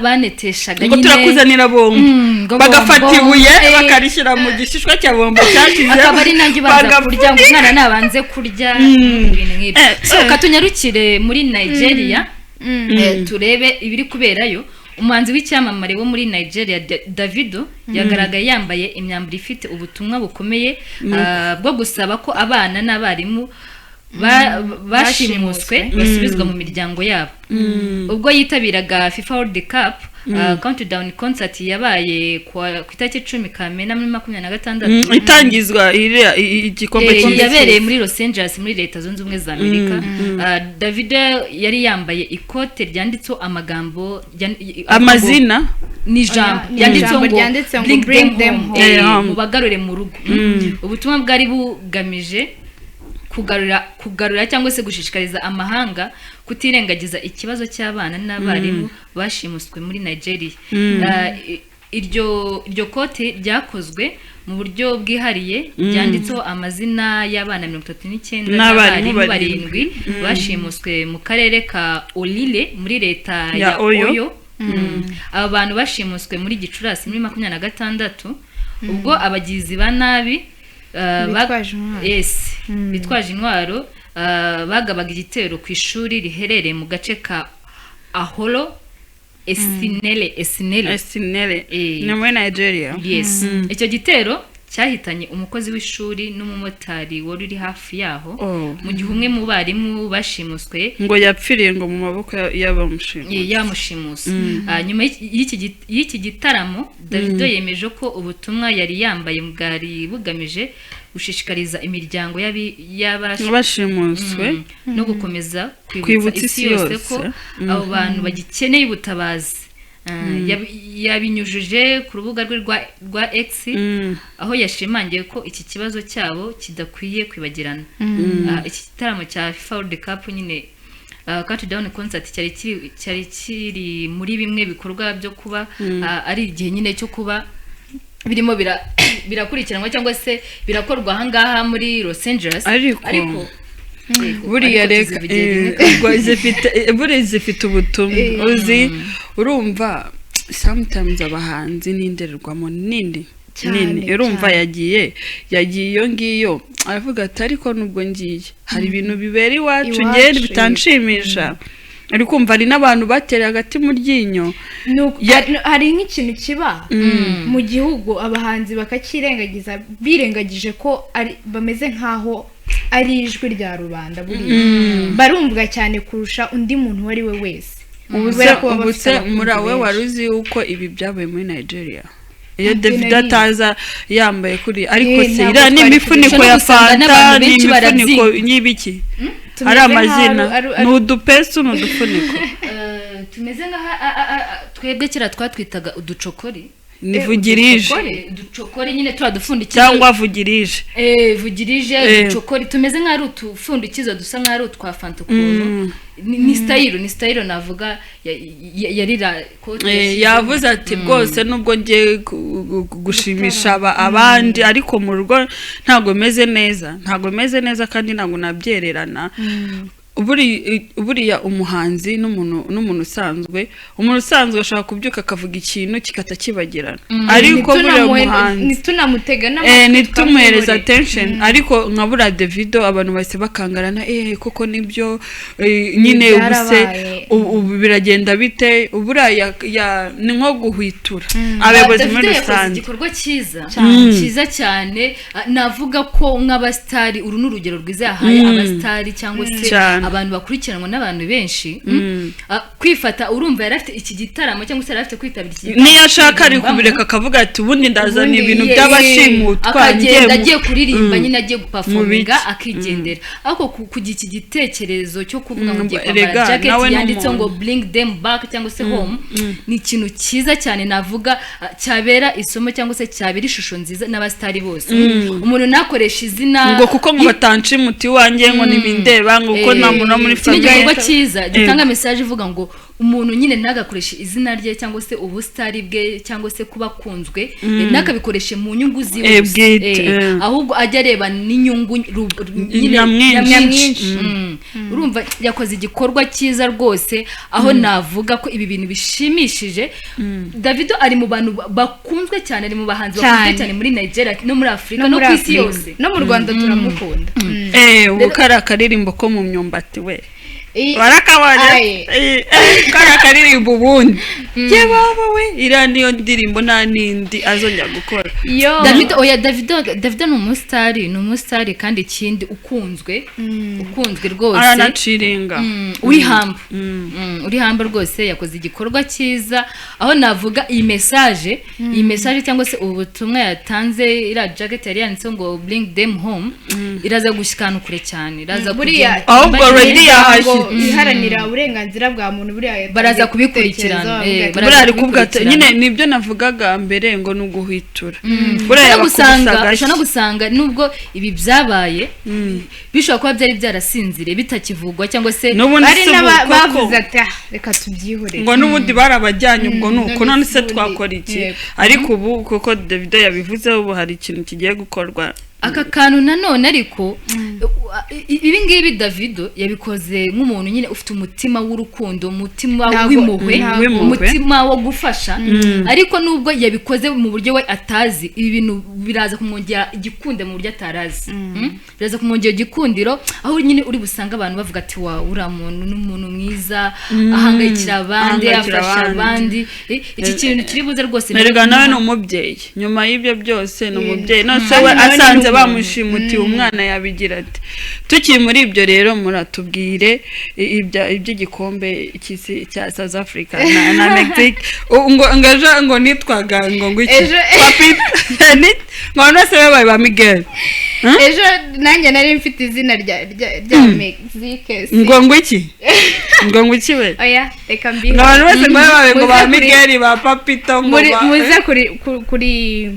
baneteshaga nyine ngo turakuzanira bombo bagafata ibuye bakarishyira mu gishishwa cya bombo cyakize akaba ari nanjye baza kurya ngo umwana nabanze kurya ibintu nk'ibyo so katunyarukire muri Nigeria turebe ibiri kuberayo umuhanzi w'icyamamare wo muri Nigeria Davido yagaragaye yambaye imyambaro ifite ubutumwa bukomeye bwo gusaba ko abana n'abarimu bashimuswe basubizwa mu miryango yabo ubwo yitabiraga FIFA World Cup countdown concert yabaye ku itariki 10 Kamena muri 2026 itangizwa igikombe yabereye muri Los Angeles muri Leta Zunze Ubumwe za Amerika. Davido yari yambaye ikote ryanditseho amagambo amazina ni jambo yanditseho ngo bring them home mubagarure mu rugo. Ubutumwa bwari bugamije kugarura cyangwa se gushishikariza amahanga kutirengagiza ikibazo cy'abana n'abarimu bashimuswe muri Nigeria. Iryo kote ryakozwe mu buryo bwihariye byanditseho amazina y'abana 39 n'abarimu 7 bashimuswe mu karere ka Olile muri leta ya Oyo. Aba bantu bashimuswe muri Gicurasi muri 2026 ubwo abagizi ba nabi bitwaje intwaro bagabaga igitero ku ishuri riherereye mu gace ka Aholo Esinele ni muri Nigeria. Yes. Icyo gitero cyahitanye umukozi w'ishuri n'umumotari wari uri hafi yaho mu gihe umwe mu barimu bashimuswe ngo yapfiriye ngo mu maboko yamushimuswe. Nyuma y'iki gitaramo Davido yemeje ko ubutumwa yari yambaye bwari bugamije gushishikariza imiryango y'abashimuswe no gukomeza kwibutsa isi yose ko abo bantu bagikeneye ubutabazi. Yabinyujije ku rubuga rwe rwa X aho yashimangiye ko iki kibazo cyabo kidakwiye kwibagirana. Iki gitaramo cya FIFA World Cup nyine Countdown concert cyari kiri muri bimwe bikorwa byo kuba ari igihe nyine cyo kuba birimo birakurikiranwa cyangwa se birakorwa ahangaha muri Los Angeles ariko buriya reka buriya zifite ubutumwa uzi urumva sometimes abahanzi n'indererwamo nini urumva yagiye iyo ngiyo aravuga ati ariko nubwo ngiye hari ibintu bibera iwacu ngende bitanshimisha ari kumva ari n'abantu batereye hagati mu ryinyo hari nk'ikintu kiba mu gihugu abahanzi bakakirengagiza birengagije ko bameze nkaho ari ijwi rya rubanda buriya barumvwa cyane kurusha undi muntu wari we wese. ubuse muri awe waruzi uko ibi byabaye muri Nigeria iyo Davido ataza yambaye kuri ariko se ira n'imifuniko ya fanta n'imifuniko y'ibiki ari amazina n'udupesu n'udufuniko tumeze nka twebwe kira twatwitaga uducokori nivugirije uducokori nyine turadupfundikiza cyangwa vugirije vugirije uducokori tumeze nka ari utupfundikizo dusa nka ari utwa fanta ukuntu ni style navuga yarira kote yavuze ati rwose nubwo ngiye gushimisha abandi ariko mu rugo ntago meze neza kandi ntago nabyererana. Buriya umuhanzi n'umuntu usanzwe ashaka kubyuka akavuga ikintu kikata kibagirana ariko buriya umuhanzi nitumuhereza attention ariko nka buriya Davido abantu base bakangarana koko nibyo nyine ubuse ubu biragenda bite buriya ni nko guhwitura abayobozi muri rusange. Igikorwa cyiza cyane navuga ko nk'abastari uru n'urugero rwiza yahaye abastari cyangwa se abantu bakurikiranwa n'abantu benshi kwifata urumva yarafite iki gitaramo cyangwa se yarafite kwitabira iki gitaramo niyo ashaka ari kubireka akavuga ati ubundi ndazana ibintu by'abashimutwa agiye kuririmba nyine agiye guperforminga akigendera ariko kugira iki gitekerezo cyo kuvuga ngo ngiye kwambara jacket yanditseho ngo bring them back cyangwa se home ni ikintu cyiza cyane navuga cyabera isomo cyangwa se cyabera ishusho nziza n'abastari bose. Umuntu nakoresha izina ngo kuko ngo batanci muti wanjye ngo nibindeba ngo uko namuna muri famille igikorwa cyiza gitanga message ivuga ngo umuntu nyine nagakoresha izina rye cyangwa se ubustari bwe cyangwa se kuba kunzwe nakabikoreshe mu nyungu ziwe ahubwo ajya areba n'inyungu nyamwinshi. Urumva yakoze igikorwa cyiza rwose aho navuga ko ibi bintu bishimishije. Davido ari mu bantu bakunzwe cyane, ari mu bahanzi bakunzwe cyane muri Nigeria no muri Afrika no ku isi yose no mu Rwanda turamukunda. Ubukara karirimbo ko mu myumbati we warakabonye kara karirimbo ubundi baba we ira niyo ndirimbo nta nindi azongera gukora. Davido ni umusitari kandi ikindi ukunzwe rwose aranaciringa uri hamba rwose. Yakoze igikorwa cyiza aho navuga iyi message cyangwa se ubutumwa yatanze ira jacket yari yanditseho ngo bring them home iraza gushikana kure cyane iraza kugenda ahubwo already yahashyize iharanira uburenganzira bwa muntu buriya baraza kubikurikirana buriya ari kuvuga nyine nibyo navugaga mbere ngo ni uguhwitura buriya ushobora no gusanga nubwo ibi byabaye bishobora kuba byari byarasinzire bitakivugwa cyangwa se ari n'abavuze ati reka tubyihore ngo n'ubundi barabajyanye ubwo nuko none se twakora iki ariko ubu kuko Davido yabivuze ubu hari ikintu kigiye gukorwa aka kantu nanone ariko ibi ngibi Davido yabikoze nk'umuntu nyine ufite umutima w'urukundo, umutima w'impuhwe, umutima wo gufasha, ariko nubwo yabikoze mu buryo we atazi, ibi bintu biraza kumwongera igikunde mu buryo atarazi, biraza kumwongera igikundiro, aho nyine uri busanga abantu bavuga ati wa uriya muntu n'umuntu mwiza, ahangayikira abandi, afasha abandi. Iki kintu kiri buze rwose nerega nawe ni umubyeyi, nyuma y'ibyo byose ni umubyeyi, nose we asanze bamushimutiye umwana yabigira ati. Tukiri muri ibyo rero muratubwire iby'igikombe cy'isi cya South Africa na Mexique, ngo nitwaga ngo iki papi ngo nose babaye ba Miguel. Ejo nanjye nari mfite izina rya Mexique, ngo iki we oya reka mbi abantu bose babaye ngo ba Miguel ba Papito ngo muze kuri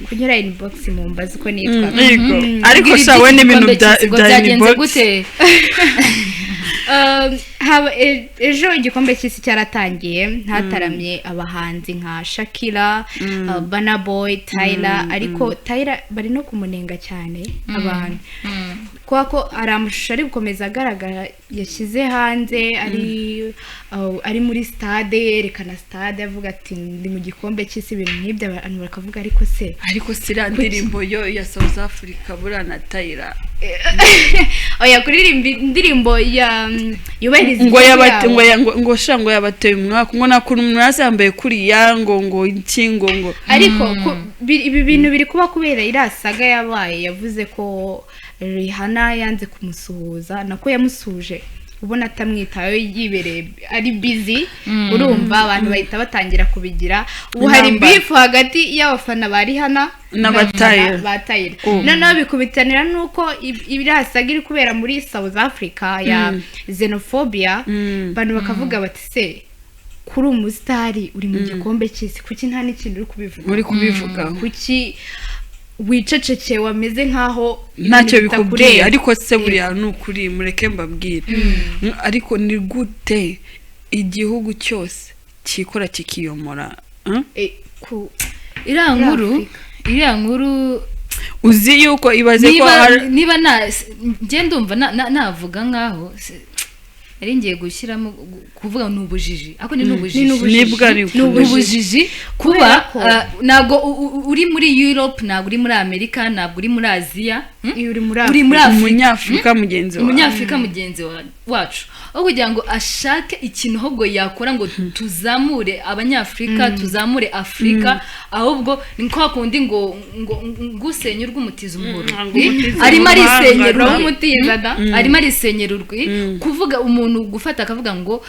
kunyura inbox mu mbazi ko nitwa ariko sawe n'ibintu bya inbox gute. Ejo igikombe cy'isi cyaratangiye, hataramye abahanzi nka Shakira, Burna Boy, Tyler, ariko Tyler bari no kumunenga cyane abantu kuko ari amashusho ari gukomeza agaragara yashyize hanze, ari muri stade, yerekana stade avuga ati ndi mu gikombe cy'isi, ibintu nk'ibyo abantu bakavuga ariko sira ndirimbo yo ya South Africa bura na Tyler oya kuririmba indirimbo ya yubahiriza ngo shango yabateye umwaka ngo nakuru umuntu yambaye kuri yango inkingo ariko ibi bintu biri kuba kubera irasaga yabaye, yavuze ko Rihanna yanze kumusuhuza, nako yamusuje ubona atamwitayo, yibereye ari busy, urumva abantu bahita batangira kubigira. Ubu hari beef hagati y'abafana ba Rihanna n'abatayira, noneho bikubitanira nuko ibirasaga iri kubera muri South Africa ya xenophobia, abantu bakavuga bati se kuri umusitari uri mu gikombe cy'isi kuki nta n'ikintu uri kubivuga kuki wiceceke wameze nkaho ntacyo bikubwiye, ariko se buriya nukuri mureke mbabwire, ariko ni gute igihugu cyose kikora kikiyomora iriya nkuru uzi yuko ibaze ko niba njye ndumva navuga nkaho ari ngiye gushyiramo kuvuga n'ubujiji, ako ni n'ubujiji kuba ntabwo uri muri Europe, ntabwo uri muri Amerika, ntabwo uri muri Aziya, uri muri Umunyafrika mugenzi wacu, aho kugira ngo ashake ikintu ahubwo yakora ngo tuzamure Abanyafrika, tuzamure Afrika, ahubwo ni kwa kundi ngo gusenyurwa umutiza umuhoro, arimo arisenyera urwi, kuvuga umuntu gufata akavuga ngo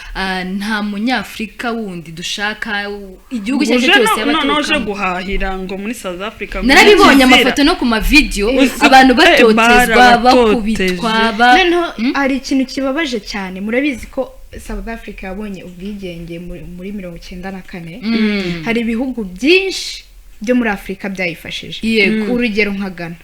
nta Munyafrika wundi dushaka, igihugu cyacu cyose yabaturukamo guhahira ngo muri South Africa. Narabibonye amafoto no ku mavideo abantu batotezwa bakubitwa hari ikintu kibabaje cyane. Murabizi ko South Africa yabonye ubwigenge muri 1994, hari ibihugu byinshi byo muri Afrika byayifashije, urugero nka Ghana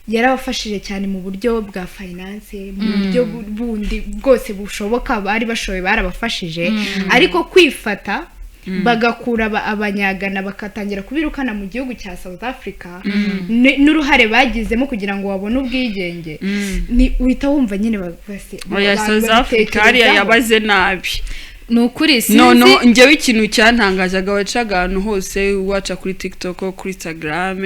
yarabafashije cyane mu buryo bwa finance, mu buryo bundi bwose bushoboka, bari bashoboye barabafashije, ariko kwifata bagakura abanyagana bakatangira kubirukana mu gihugu cya South Africa, n'uruhare bagizemo kugira ngo babone ubwigenge, ni uhita wumva nyine oya South Africa hariya yabaze nabi. Nukuri sinzi no ngewe ikintu cyantangazaga wacaga ahantu hose, waca kuri TikTok, kuri Instagram,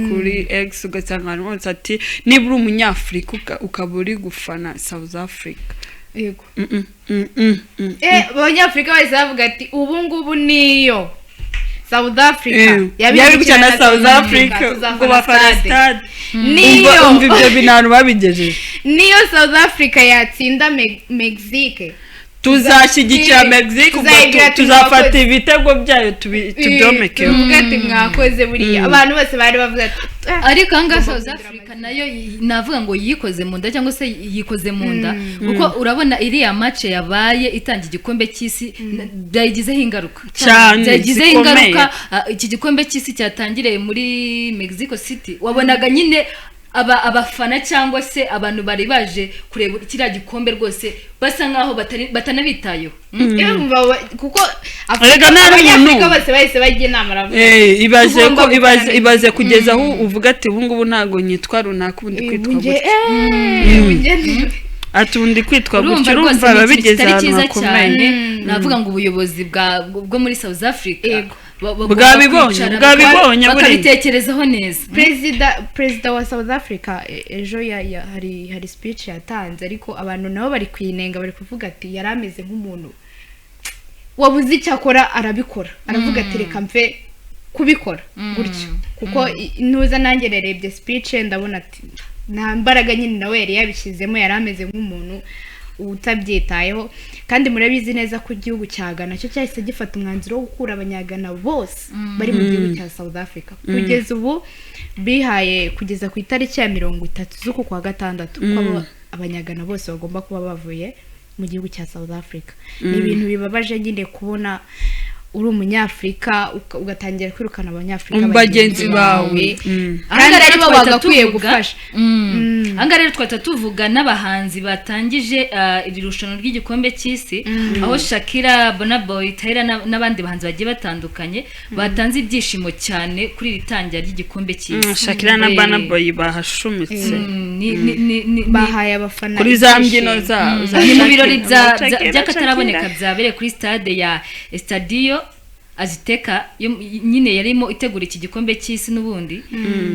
kuri X, ugasanga abantu bose ati niba uri Umunyafrika ukaba uri gufana South Africa. Yego Abanyafrika bose bavuga ati ubu ngubu niyo South Africa yabiri na South Africa ngo bafana stade, niyo umva ibyo bintu babigejeje, niyo South Africa yatsinda Mexique tuzashyigikira Mexique tuzafata ibitego byayo tubyomeke tuvuga ati mwakoze buriya abantu bose bari bavuga ati ariko anga South Africa nayo navuga ngo yikoze mu nda cyangwa se yikoze mu nda kuko urabona iriya match yabaye itangira igikombe cy'isi byayigizeho ingaruka byayigizeho ingaruka iki gikombe cy'isi cyatangiriye muri Mexico City wabonaga nyine abafana cyangwa se abantu bari baje kureba kiriya gikombe rwose basa nkaho batanabitayeho kuko Afrika bose bahise bajya inama ibaze kugeza aho uvuga ati ubu ngubu ntago nyitwa runaka ubundi kwitwa gutya atundi kwitwa gutya urumva babigeze ahantu hakomeye navuga ngo ubuyobozi bwo muri South Africa bwabibonye bakabitekerezaho neza perezida wa South Africa ejo hari speech yatanze ariko abantu nabo bari kwinenga bari kuvuga ati yarameze nk'umuntu wabuze icyo akora arabikora aravuga ati reka mve kubikora gutyo kuko ntuza nanjye narebye speech ndabona ati nta mbaraga nyine nawe yari yabishyizemo yarameze nk'umuntu utabyitayeho kandi murabizi neza ko igihugu cya Ghana cyo cyahise gifata umwanzuro wo gukura abanyagana bose bari mu gihugu cya South Africa kugeza ubu bihaye kugeza ku itariki ya 30 z'uku kwa gatandatu ko abanyagana bose bagomba kuba bavuye mu gihugu cya South Africa ni ibintu bibabaje nyine kubona uri umunyafrika ugatangira kwirukana abanyafrika bagenzi bawe kandi aribo bagakwiye gufasha anga rero twatatuvuga n'abahanzi batangije iri rushanwa ry'igikombe cy'isi aho Shakira, Burna Boy, Tyler n'abandi bahanzi bagiye batandukanye batanze ibyishimo cyane kuri iri tangira ry'igikombe cy'isi Shakira na Burna Boy bahashumitse bahaye abafana kuri za mbyino za ni mu birori by'akataraboneka byabereye kuri stade ya Estadio Azteca nyine yarimo itegura iki gikombe cy'isi n'ubundi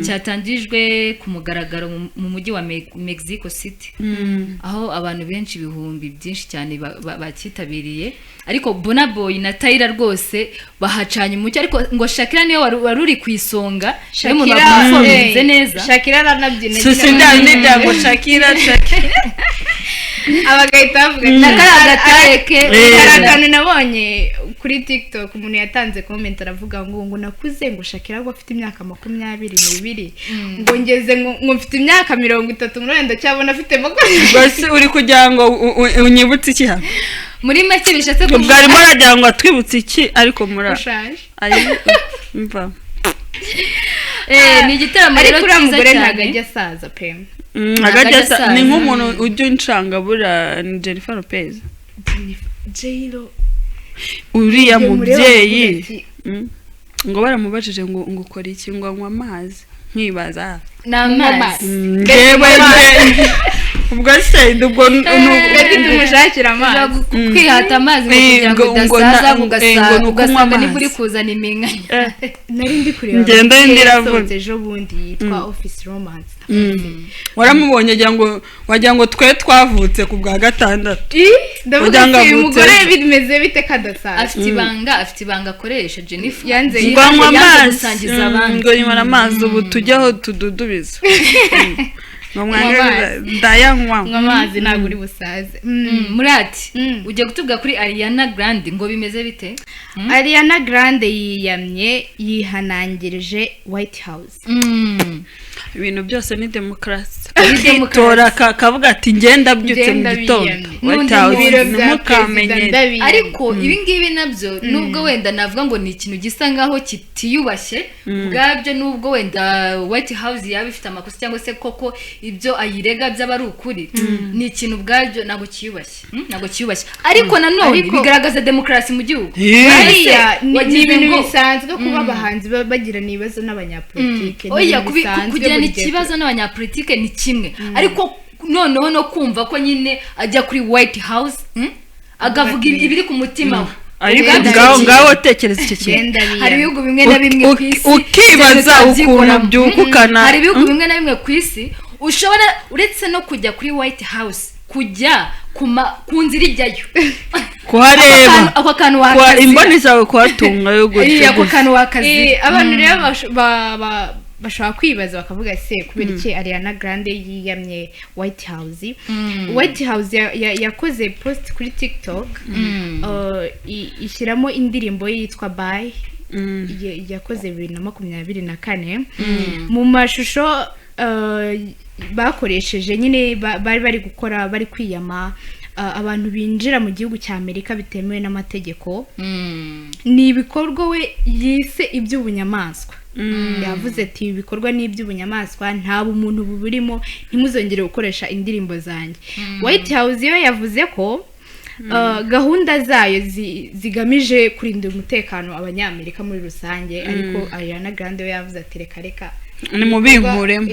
cyatangijwe ku mugaragaro mu mujyi wa Mexico City aho abantu benshi ibihumbi byinshi cyane bakitabiriye ariko Burna Boy na Tyler rwose bahacanye umucyo ariko ngo Shakira niyo wari uri ku isonga Shakira neza Shakira aranabyina Shakira ngo Shakira abagahita bavuga n'akagateke akantu nabonye kuri TikTok umuntu yatanze comment aravuga ngo nakuze ngo Shakira ngo afite imyaka 22 ngo ngeze ngo mfite imyaka 30 mwenda cyabona afite bose uri kugira ngo unyibutse iki hano muri make bishatse ko bwari maragira ngo atwibutse iki ariko ushaje mva ni igitaramo rero cyiza cyane ntagajya saza pe ni nk'umuntu ujya uncanga bura ni Jennifer Lopez J-Lo uriya mubyeyi ngo baramubajije ngo ukora iki ngo anywa amazi nkibaza n'amazi ngewe ubwo se ubwo tumushakira amazi kwihata amazi kugira ngo udasaza ugasanga ni kuri kuzana iminkanya nari ndi kureba ngenda ndiravuze ejo bundi yitwa Office Romance waramubonye wagira ngo twe twavutse ku bwa gatandatu ndavuga uyu mugore bimeze bite kadasaza afite ibanga akoresha Jennifer yanze nganywa amazi gusangiza abandi ngo nywa amazi ubu tujyaho tududubiza ndayanywa amazi ntabwo uri busaze murati ugiye kutubwira kuri Ariana Grande ngo bimeze bite Ariana Grande yiyamye yihanangirije White House ibintu byose ni demokarasi tora kavuga ati ngenda byutse mu gitondo White House ntimukamenye ariko ibi ngibi nabyo nubwo wenda navuga ngo ni ikintu gisa nkaho kitiyubashye bwabyo nubwo wenda White House yaba ifite amakosa cyangwa se koko ibyo ayirega byaba ari ukuri ni ikintu bwabyo ntabwo kiyubashye ariko nanone bigaragaza demokarasi mu gihugu ni ibintu bisanzwe kuba abahanzi bagira ibibazo n'abanyapolitike kugira ikibazo n'abanyapolitike ni kimwe ariko noneho no kumva ko nyine ajya kuri White House agavuga ibiri ku mutima we ariko ngaho tekereza iki kintu hari ibihugu bimwe na bimwe ku isi ukibaza ukuntu byukukana hari ibihugu bimwe na bimwe ku isi ushobora uretse no kujya kuri White House kujya ku nzira ijyayo kuhareba ako kantu wakazi imboni zawe kuhatunga yo gutya ako kantu wakazi abantu rero bashobora kwibaza bakavuga se kubera iki Ariana Grande yiyamye White House. White House yakoze post kuri TikTok ishyiramo indirimbo yitwa Bye yakoze 2024 mu mashusho bakoresheje nyine bari gukora bari kwiyama abantu binjira mu gihugu cya Amerika bitemewe n'amategeko. Ni ibikorwa we yise iby'ubunyamaswa. Yavuze ati ibikorwa ni iby'ubunyamaswa nta bumuntu buburimo ntimuzongere gukoresha indirimbo zanjye. White House yo yavuze ko gahunda zayo zigamije kurinda umutekano abanyamerika muri rusange, ariko Ariana Grande we yavuze ati reka ni mu binkuremo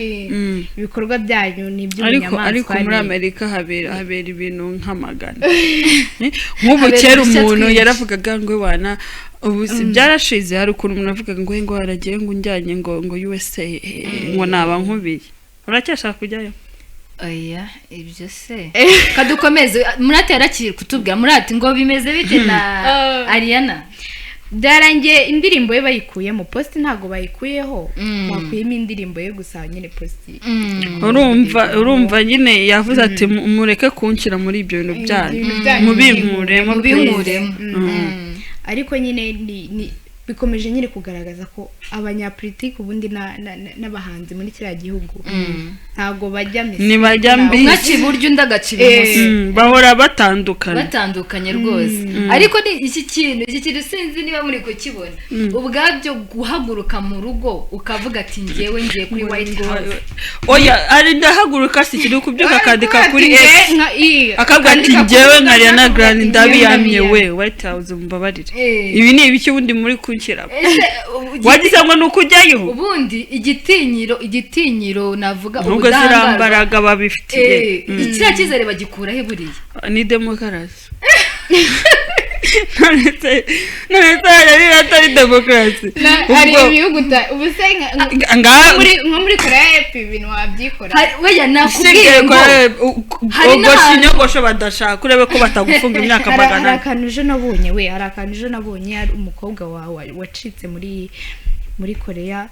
ibikorwa byanyu ni iby'ubunyamaswa. ariko muri Amerika habera ibintu nk'amagana. Nk'ubu kera umuntu yaravugaga ngo wana ubu byarashize, hari ukuntu umuntu avuga ngo haragiye ngo unjyanye ngo USA ngo naba nkubiye. Uracyashaka kujyayo? Oya ibyo se kadukomeze. Muratera kiri kutubwira murati ngo bimeze bite na Ariana? Byarangiye indirimbo ye bayikuyemo, post ntago bayikuyeho, bakuyemo indirimbo ye gusa nyine post. Urumva nyine yavuze ati mureke kunshyira muri ibyo bintu byanyu mubinkuremo. Ariko nyine ni bikomeje nyine kugaragaza ko abanyapolitiki ubundi n'abahanzi muri kiriya gihugu ntago bajya misi ni bajya mbi umwaci buryo ndagacira umunsi bahora batandukanye rwose. Ariko ni iki kintu sinzi niba muri kukibona ubwabyo guhaguruka mu rugo ukavuga ati ngiye kuri White House. Oya ari ndahaguruka si kiri kubyuka kandika kuri akabwa ati ngewe nka Ariana Grande ndabiyamye we White House mbabarire. Ibi ni ibiki ubundi muri kunshyira wagize ngo nuko ujyayo ubundi igitinyiro navuga ubudahangaraga babifitiye. Ikira cyizere bagikura he buriya ni demokarasi. none yari atari demokarasi. Hari ibihugu ubusenga nko muri Korea y'Epfo ibintu wabyikora. Weya nakubwiye ngo ubwo kinyogosho badashaka urebe ko batagufunga imyaka magana. Hari akantu je nabonye ari umukobwa wawe wacitse muri Korea.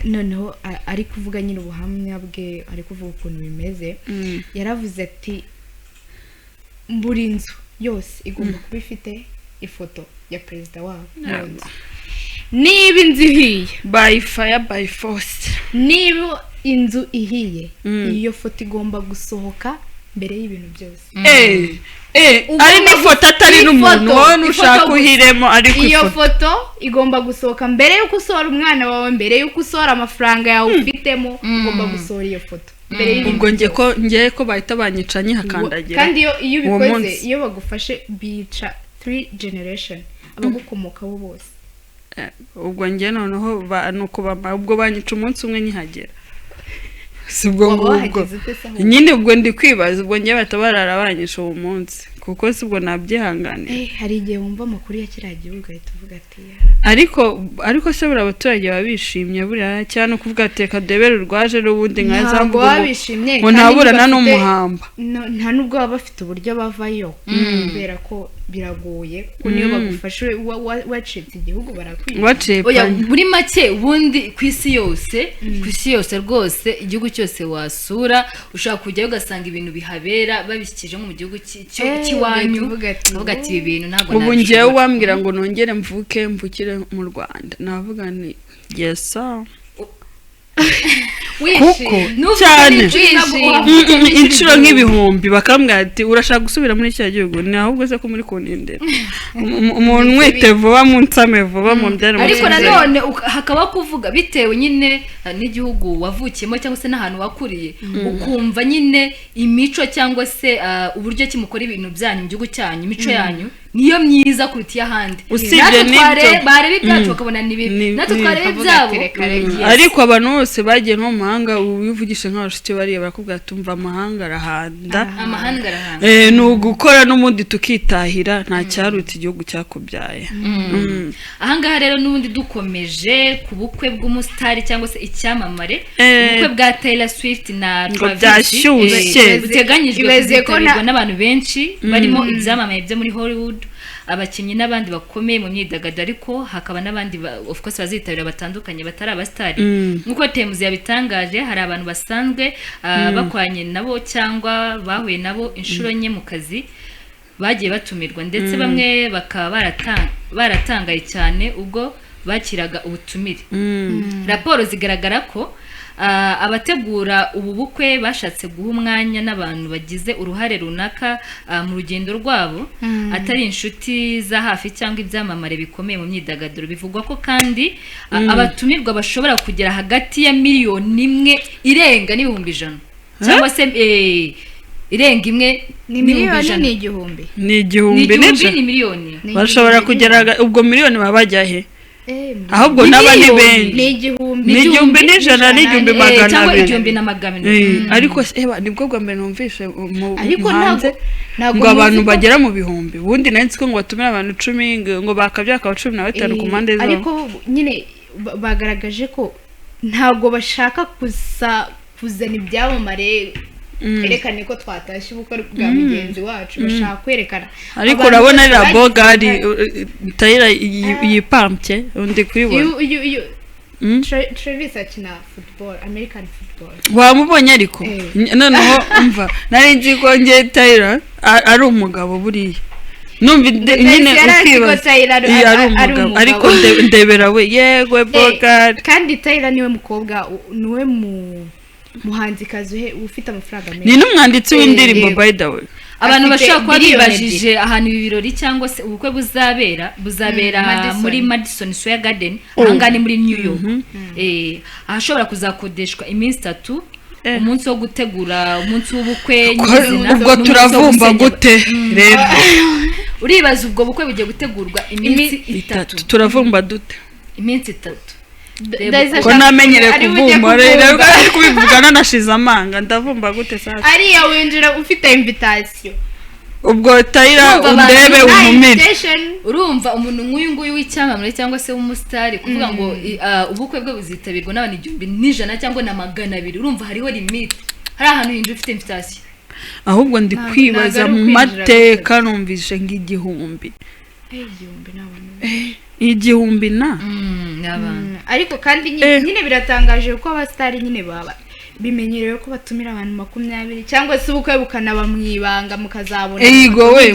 Noneho ari kuvuga nyine ubuhamya bwe, ari kuvuga ukuntu bimeze. Yaravuze ati buri nzu yose igomba kuba ifite ifoto ya perezida wabo. Niba inzu ihiye by fire by force, niba inzu ihiye iyo foto igomba gusohoka mbere y'ibintu byose. Ari n'ifoto atari n'umuntu wowe ushaka uhiremo ariko iyo foto igomba gusohoka mbere y'uko usohora umwana wawe, mbere y'uko usohora amafaranga yawe ufitemo ugomba gusohora iyo foto. Ubwo ngiye ko bahita banyicanye hakandagira. Kandi iyo ubikoze iyo bagufashe bica 3 generation abagukomoka bo bose. Ubwo ngiye noneho nuko ubwo banyica umunsi umwe nyihagera. Sibwo nyine ubwo ndi kwibaza ubwo ngiye batabarara banyisha uwo munsi kuko sibwo nabyihangane. Hari igihe wumva amakuru ya kiriya gihugu ahita uvuga ati ariko se buri abaturage babishimye buriya cyane kuvuga ateka debere rwaje n'ubundi nkazambuga ngo ntaburana n'umuhamba. Nta nubwo baba bafite uburyo bavayo kubera ko biragoye ko niyo bagufashe wacitse igihugu barakwiye. Oya muri make ubundi ku isi yose rwose igihugu cyose wasura ushaka kujyayo ugasanga ibintu bihabera babishyikije mu gihugu cy'iwanyu uvuga ati ibi bintu ntabwo ubu ngiye wambwira ngo nongere mvukire mu Rwanda navuga ni yes sir. Kuko cyane inshuro nk'ibihumbi bakambwira ati urashaka gusubira muri cya gihugu ni ahubwo se ko muri kunindera umuntu mwite vuba munsame vuba mu byari. Ariko nanone hakaba kuvuga bitewe nyine n'igihugu wavukiyemo cyangwa se n'ahantu wakuriye ukumva nyine imico cyangwa se uburyo kimukora ibintu byanyu mu gihugu cyanyu imico yanyu niyo myiza kuruta iy'ahandi. Usibye n'ibyo barebe ibyacu bakabona ni bibi natwe twarebe ibyabo. Ariko abantu bose bagiye no mu mahanga ubivugisha nk'abashitsi bariye barakubwira tumva amahanga arahanda. Ni ugukora n'umundi tukitahira nta cyaruta igihugu cyakubyaye. Ahangaha rero n'ubundi dukomeje ku bukwe bw'umusitari cyangwa se icyamamare ubukwe bwa Taylor Swift na Travis buteganyijwe kuzitabirwa n'abantu benshi barimo ibyamamare byo muri Hollywood abakinnyi n'abandi bakomeye mu myidagaduro ariko hakaba n'abandi of course bazitabira batandukanye batari abastari nk'uko Temuzi yabitangaje hari abantu basanzwe bakwanye nabo cyangwa bahuye nabo inshuro nke mu kazi bagiye batumirwa ndetse bamwe bakaba baratangaye cyane ubwo bakiraga ubutumire raporo zigaragara ko abategura ubu bukwe bashatse guha umwanya n'abantu bagize uruhare runaka mu rugendo rwabo atari inshuti za hafi cyangwa ibyamamare bikomeye mu myidagaduro bivugwa ko kandi abatumirwa bashobora kugera hagati ya miliyoni imwe irenga n'ibihumbi 100 cyangwa se irenga imwe ni miliyoni ni igihumbi ni miliyoni bashobora kugera ubwo miliyoni babajya he ahubwo n'abandi benshi ni igihumbi n'ijana n'igihumbi magana cyangwa igihumbi na magana ariko nibwo bwa mbere numvise mu hanze ngo abantu bagera mu bihumbi ubundi nanditse ko ngo batumire abantu 10 ngo bakabyaka 15 ku mpande zabo ariko nyine bagaragaje ko ntabwo bashaka kuzana ibyamamare erekane ko twatashye ubukwe bwa mugenzi wacu bashaka kwerekana ariko urabona ari Bogari Taylor yipampye undi kwibona Travis akina football American football wamubonye ariko noneho umva nari nzi ko nge Taylor ari umugabo buriya numva nyine ukibaza ari umugabo ariko ndebera we yego Bogari kandi Taylor niwe mukobwa niwe muhanzikazi ufite amafaranga menshi ni n'umwanditsi w'indirimbo by the way abantu bashaka kuba bibajije ahantu ibi birori cyangwa se ubukwe buzabera muri Madison Square Garden ahangane muri New York ahashobora kuzakodeshwa iminsi 3 umunsi wo gutegura umunsi w'ubukwe nyizina ubwo turavumba gute rero uribaza ubwo bukwe bugiye gutegurwa iminsi 3 turavumba dute iminsi 3 ko namenyere kuvumba rero ari kubivugana nashize amanga ndavumba gute sasa ariya winjira ufite invitation ubwo Taylor undebe umumire urumva umuntu nk'uyu nguyu w'icyamamare cyangwa se w'umustar kuvuga ngo ubukwe bwe buzitabirwa n'abantu 100 cyangwa na 200 urumva hariho limit hari ahantu yinjira ufite invitation ahubwo ndi kwibaza mu mateka numvise ng'igihumbi igihumbi na ariko kandi nyine biratangaje ko abastari nyine baba bimenyerewe ko batumira abantu 20 cyangwa se ubukwe bukanaba mwibanga mukazabona ego we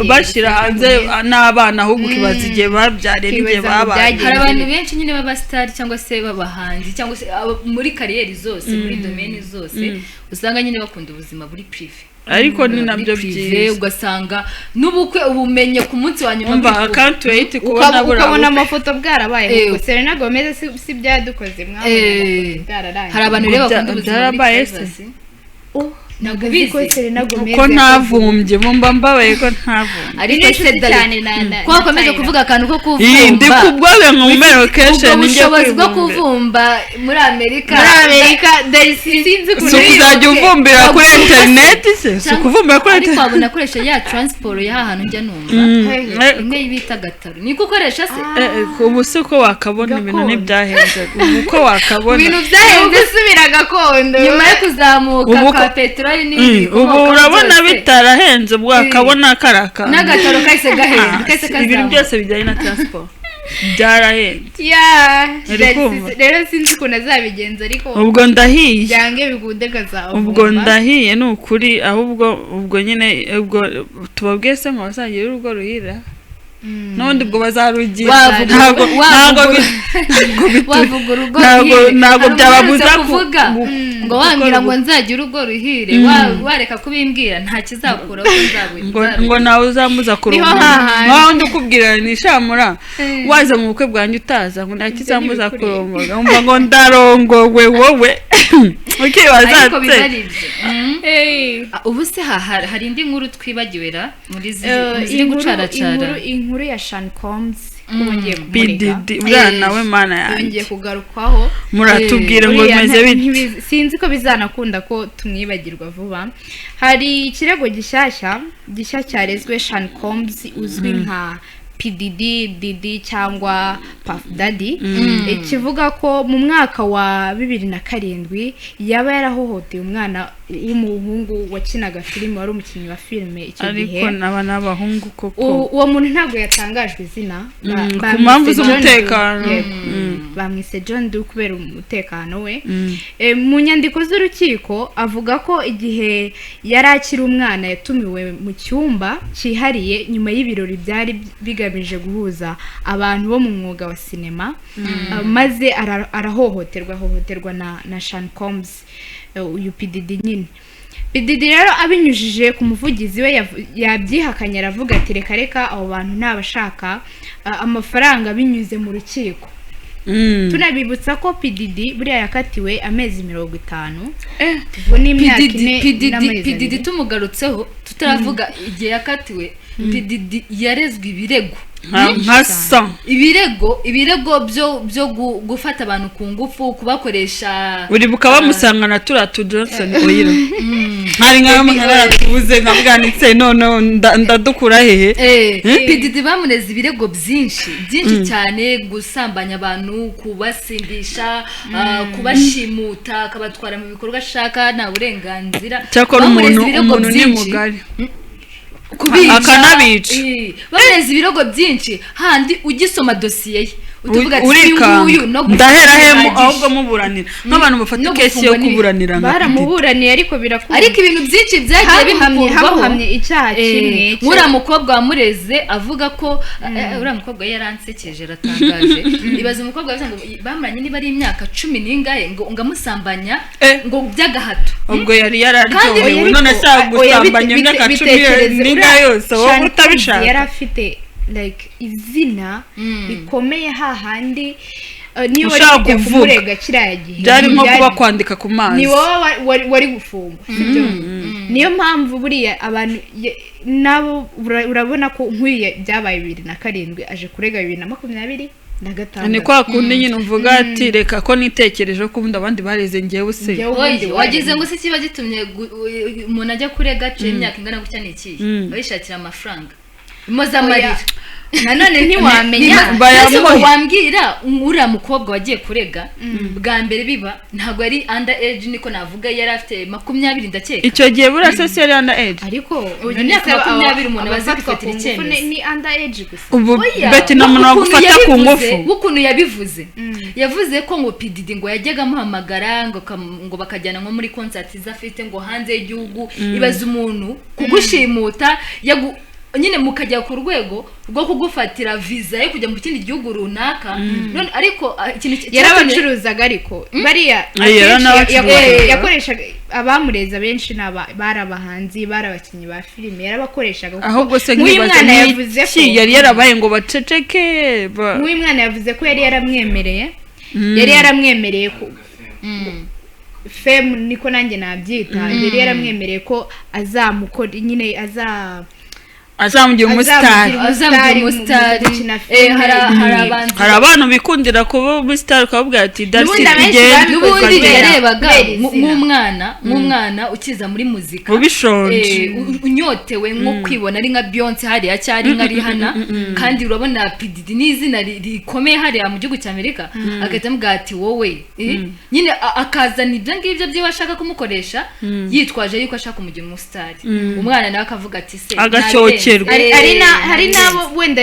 bashira hanze n'abana ahubwo kibaza igihe babyare n'igihe babaye hari abantu benshi nyine b'abastari cyangwa se b'abahanzi cyangwa se muri kariyeri zose muri domaine zose usanga nyine bakunda ubuzima buri privé ariko ni nabyo byiza ugasanga n'ubukwe ubumenye ku munsi wa nyuma umva account wait kubona ukabona amafoto bwarabaye ngo Selena Gomez si byadukoze mwabona hari abantu rero bakunda ubuzima buri ntabwo biko Selena Gomez ko ntavumbye mumba mbabaye ko ntavumbye ariko se cyane ko akomeza kuvuga akantu ko kuvumba ndi kubwawe nkumero keshe ninjye bwo kuvumba muri Amerika sinzi ko uzajya uvumbira kuri internet se kuvumbira kuri internet ariko abona akoresha ya transport ya hahantu njya numva imwe yibita gataro niko ukoresha se ubu se ko wakabona ibintu ntibyahenze uko wakabona ibintu byahenze subira gakondo nyuma yo kuzamuka kwa petrol ubu urabona bitarahenze bwakabona karaka n'agataro kahise gahenze ibintu byose bijyanye na transport byarahenze rero sinzi ukuntu azabigenza ariko ubwo ndahiye byange bigunde gazavuba ubwo ndahiye ni ukuri ahubwo ubwo nyine ubwo tubabwiye se ngo bazagira urugo ruhira n'ubundi ubwo bazarugira ntabwo byababuza kuvuga ngo wambwira ngo nzagira urugo ruhire wareka kubimbwira nta kizakura ngo nawe uzamuza kurongo waho ndikubwira ni shamura waza mu bukwe bwanjye utaza ngo nta kizamuza kurongoga umva ngo ndarongowe wowe ariko bizaribye ubu se hari indi nkuru twibagiwe ra muri ziri gucaracara inkuru ya Sean Combs bwana we mana yanjye yongeye kugarukwaho muratubwira ngo bimeze bite sinzi ko bizanakunda ko tumwibagirwa vuba hari ikirego gishya cyarezwe Sean Combs uzwi nka Diddy cyangwa Puff Daddy kivuga ko mu mwaka wa 2007 yaba yarahohoteye umwana w'umuhungu wakinaga filime wari umukinnyi wa filime icyo gihe ariko n'abahungu koko uwo muntu ntabwo yatangajwe izina ku mpamvu z'umutekano bamwise John Doe kubera umutekano we mu nyandiko z'urukiko avuga ko igihe yari akiri umwana yatumiwe mu cyumba cyihariye nyuma y'ibirori byari bigamije guhuza abantu bo mu mwuga wa sinema maze arahohoterwa na Sean Combs uyu Diddy nyine Diddy rero abinyujije ku muvugizi we yabyihakanye aravuga ati reka abo bantu ntabashaka amafaranga binyuze mu rukiko tunabibutsa ko Diddy buriya yakatiwe amezi 50 ubwo ni imyaka 4 Diddy tumugarutseho tutaravuga igihe yakatiwe Diddy yarezwe ibirego nkasa ibirego byo gufata abantu ku ngufu kubakoresha buri bukaba bamusangana turatu Johnson Oil hari nk'amaratubuze nkabwanitse none ndadukura hehe Diddy bamuneze ibirego byinshi cyane gusambanya abantu kubasindisha kubashimuta akabatwara mu bikorwa ashaka nta burenganzira cyakora umuntu ni mugari akanabica bameze ibirego byinshi handi ugisoma dosiye ye utuvuga ati nguyu no ndahera hemo ahubwo muburanira nk'abantu bafata kesi yo kuburanira baramuburaniye ariko birakunda ariko ibintu byinshi byagiye bihamye icyaha kimwe muri mukobwa wamureze avuga ko uriya mukobwa yaransekeje ratangaje ibaza umukobwa ngo bamuranye niba ari imyaka 10 n'ingahe ngo ngamusambanya ngo by'agahato ubwo yari yararyohewe none ashaka gusambanya imyaka 10 n'ingahe yose wowe utabishaka yari afite like izina bikomeye hahandi niyo wari kumurega kiriya gihe byari nko kuba kwandika ku mazi ni wowe wari gufungwa sibyo niyo mpamvu buriya abantu nabo urabona ko nkwiye byabaye 2007 aje kurega 2025 ni kwa kundi nyine uvuga ati reka ko nitekereje ko ubundi abandi bareze ngewe se wagize ngo se kiba gitumye umuntu ajya kurega imyaka ingana gutya n'iki bayishakira amafaranga mozamarira nanone ntiwamenya wambwira uriya mukobwa wagiye kurega bwa mbere biba ntabwo ari under age niko navuga yari afite 20 ndakeka icyo gihe burasa se yari under age ariko imyaka 20 umuntu abaza kwifatira icyemezo ni under age gusa ubu beti na muntu gufata ku ngufu ukuntu yabivuze yavuze ko ngo Diddy ngo yajyaga amuhamagara ngo bakajyana nko muri concert zafite ngo hanze y'igihugu ibaza umuntu kugushimuta nyine mukajya ku rwego rwo kugufatira visa yo kujya mu kindi gihugu runaka none ariko ikintu yarabacuruzaga ariko bariya yakoreshaga abamureza benshi barabahanzi barabakinyi ba filime yarabakoreshaga ahubwo se nk'umwana yavuze ko yari yarabaye ngo baceceke nk'uyu mwana yavuze ko yari yaramwemereye ko fame niko nanjye nabyita yari yaramwemereye ko azamukora nyine azamugira umusitari hari abantu bikundira kuba umusitari ukababwira ati n'ubundi yarebaga nk'umwana ukiza muri muzika ubishonje unyotewe nko kwibona ari nka Beyonce hariya cyari nka Rihanna kandi urabona Diddy n'izina rikomeye hariya mu gihugu cy'Amerika agahita amubwira ati wowe nyine akazana ibyo ngibyo byiwe ashaka kumukoresha yitwaje yuko ashaka kumugira umusitari umwana nawe akavuga ati se hari nabo wenda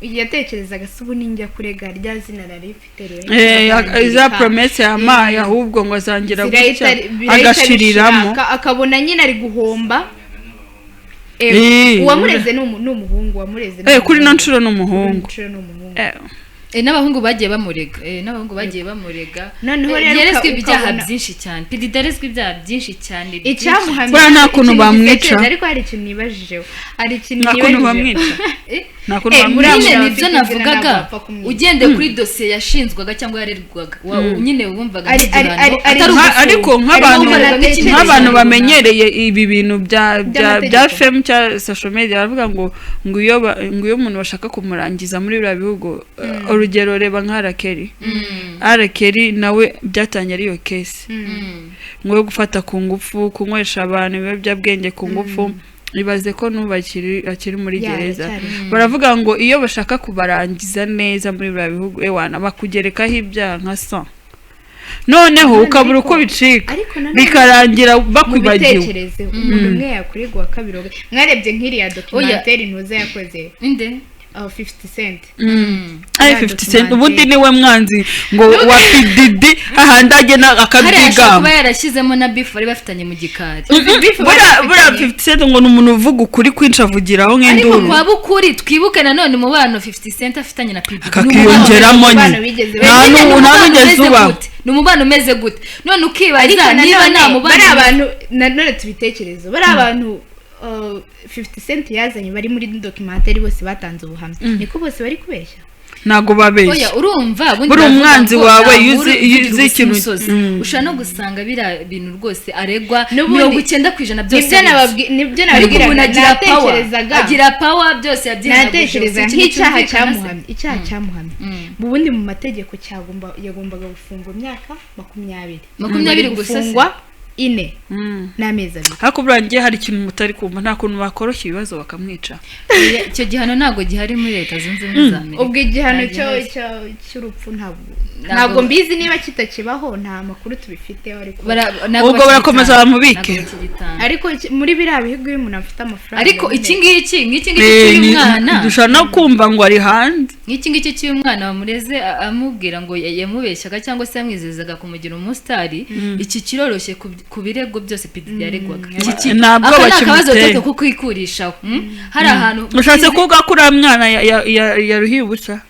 yatekerezaga se ubu ninjya kurega rya zina rifite za promesse yamaye ahubwo ngo azangira gutya agashiriramo akabona nyine ari guhomba uwamureze ni umuhungu wamureze kuri no nshuro n'umuhungu n'abahungu bagiye bamurega yarezwe ibyaha byinshi cyane Diddy yarezwe ibyaha byinshi cyane icyamuhamye nta kuntu bamwica ariko hari ikintu nibajijeho nibyo navugaga ugendeye kuri dosiye yashinzwaga cyangwa yarerwaga nyine wumvaga ariko nk'abantu bamenyereye ibi bintu bya fame cya social media baravuga ngo iyo umuntu bashaka kumurangiza muri biriya bihugu urugero reba nka Arakeri nawe byatangiye ariyo kesi ngo yo gufata ku ngufu kunywesha abantu ibiyobyabwenge ku ngufu ibaze ko n'ubu akiri muri Yeah, gereza aracyari. baravuga ngo iyo bashaka kubarangiza neza muri biriya bihugu ewana bakugerekaho ibyaha nka sa noneho None ukabura uko ariko- bicika ariko nanone bikarangira mu bakwibagiwe bitekerezo umuntu umwe yakuregwa kabiri mwarebye nk'iriya documentary ntuze yakoze inde 50 Cent ari Ya 50 Cent documentary. ubundi niwe mwanzi ngo wa PDD ahandi agena hariya ashobora akabyigamba kuba yarashyizemo na beef bari bafitanye mu gikari buriya 50 Cent ngo ni umuntu uvuga ukuri kwinshi avugiraho ariko nk'induru kwa bukuri twibuke nanone umubano 50 Cent afitanye na PDD akakiyongeramo umubano nyine bigeze nta bagira. n'umugezi uba ni umubano umeze gute none ariko ukibaza niba nta nanone mubano bari abantu nanone tubitekerezo bari abantu 50 Cent yazanye bari muri documentary bose batanze ubuhamya niko bose bari kubeshya ntago babeshya oya urumva buri baravuga umwanzi ngo wawe nta nkuru yuzi ivugira ikintu ubusimusozi. ushobora no gusanga biriya bintu rwose aregwa N'ubundi- 90% byose nibyo ariko umuntu nababwiraga agira power natekerezaga agira power byose yabyinaguje natekereza nk'icyaha cyamuhamye icyaha cyamuhamye mu bundi mu mategeko yagombaga gufungwa imyaka 20 20 gusa se. gufungwa 4 n'amezi 2 ariko burangiye hari ikintu mutari kumva nta kuntu bakoroshya ibibazo bakamwica icyo gihano ntabwo gihari muri leta zunze ubumwe za Amerika ubwo igihano Nta cy'urupfu ntabwo mbizi niba kitakibaho nta makuru tubifiteho ariko ubwo barakomeza bamubike ariko muri biriya bihugu iyo umuntu afite amafaranga ariko iki ngiki cy'uyu mwana dushobora no kumva ngo ari hanze ngiki cy'uyu mwana bamureze amubwira ngo yamubeshyaga cyangwa se yamwizezaga kumugira umusitari iki kiroroshye ku birego byose PDD yaregwaga ntabwo aka ni akabazo bakimuteye toto kukwikurishaho hari ahantu ushatse kuvuga ko uriya mwana yaruhiye ubusa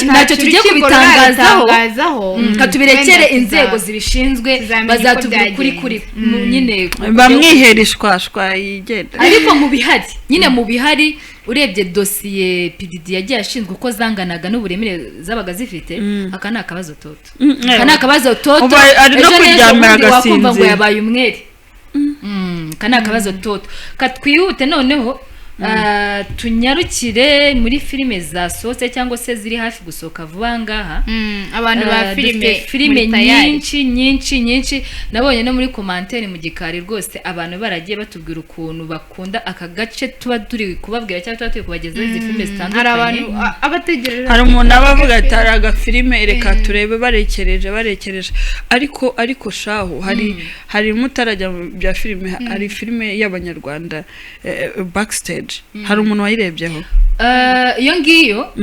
ntacyo tugiye kubitangazaho katubirekere inzego zibishinzwe bazatubwira ukuri kuri nyine bamwihera ishwashwa yigenda ariko mu bihari urebye dosiye PDD yagiye ashinzwe uko zanganaga n'uburemere zabaga zifite aka ni akabazo toto aka ni akabazo toto ari no kuryamira agasinzira ngo yabaye umwere aka ni akabazo toto katwihute noneho tunyarukire muri filime zasohotse cyangwa se ziri hafi gusohoka vuba ngaha abantu ba filime nyinshi nabonye no muri commentaire mu gikari rwose abantu baragiye batubwira ukuntu bakunda aka gace tuba turi kubabwira cyangwa tuba turi kubagezaho izi filime zitandukanye hari umuntu aba avuga ati hari agafilime reka turebe barekereje ariko shahu hari mutarajya bya filime hari filime y'abanyarwanda Backstage hari umuntu wayirebyeho iyo ngiyo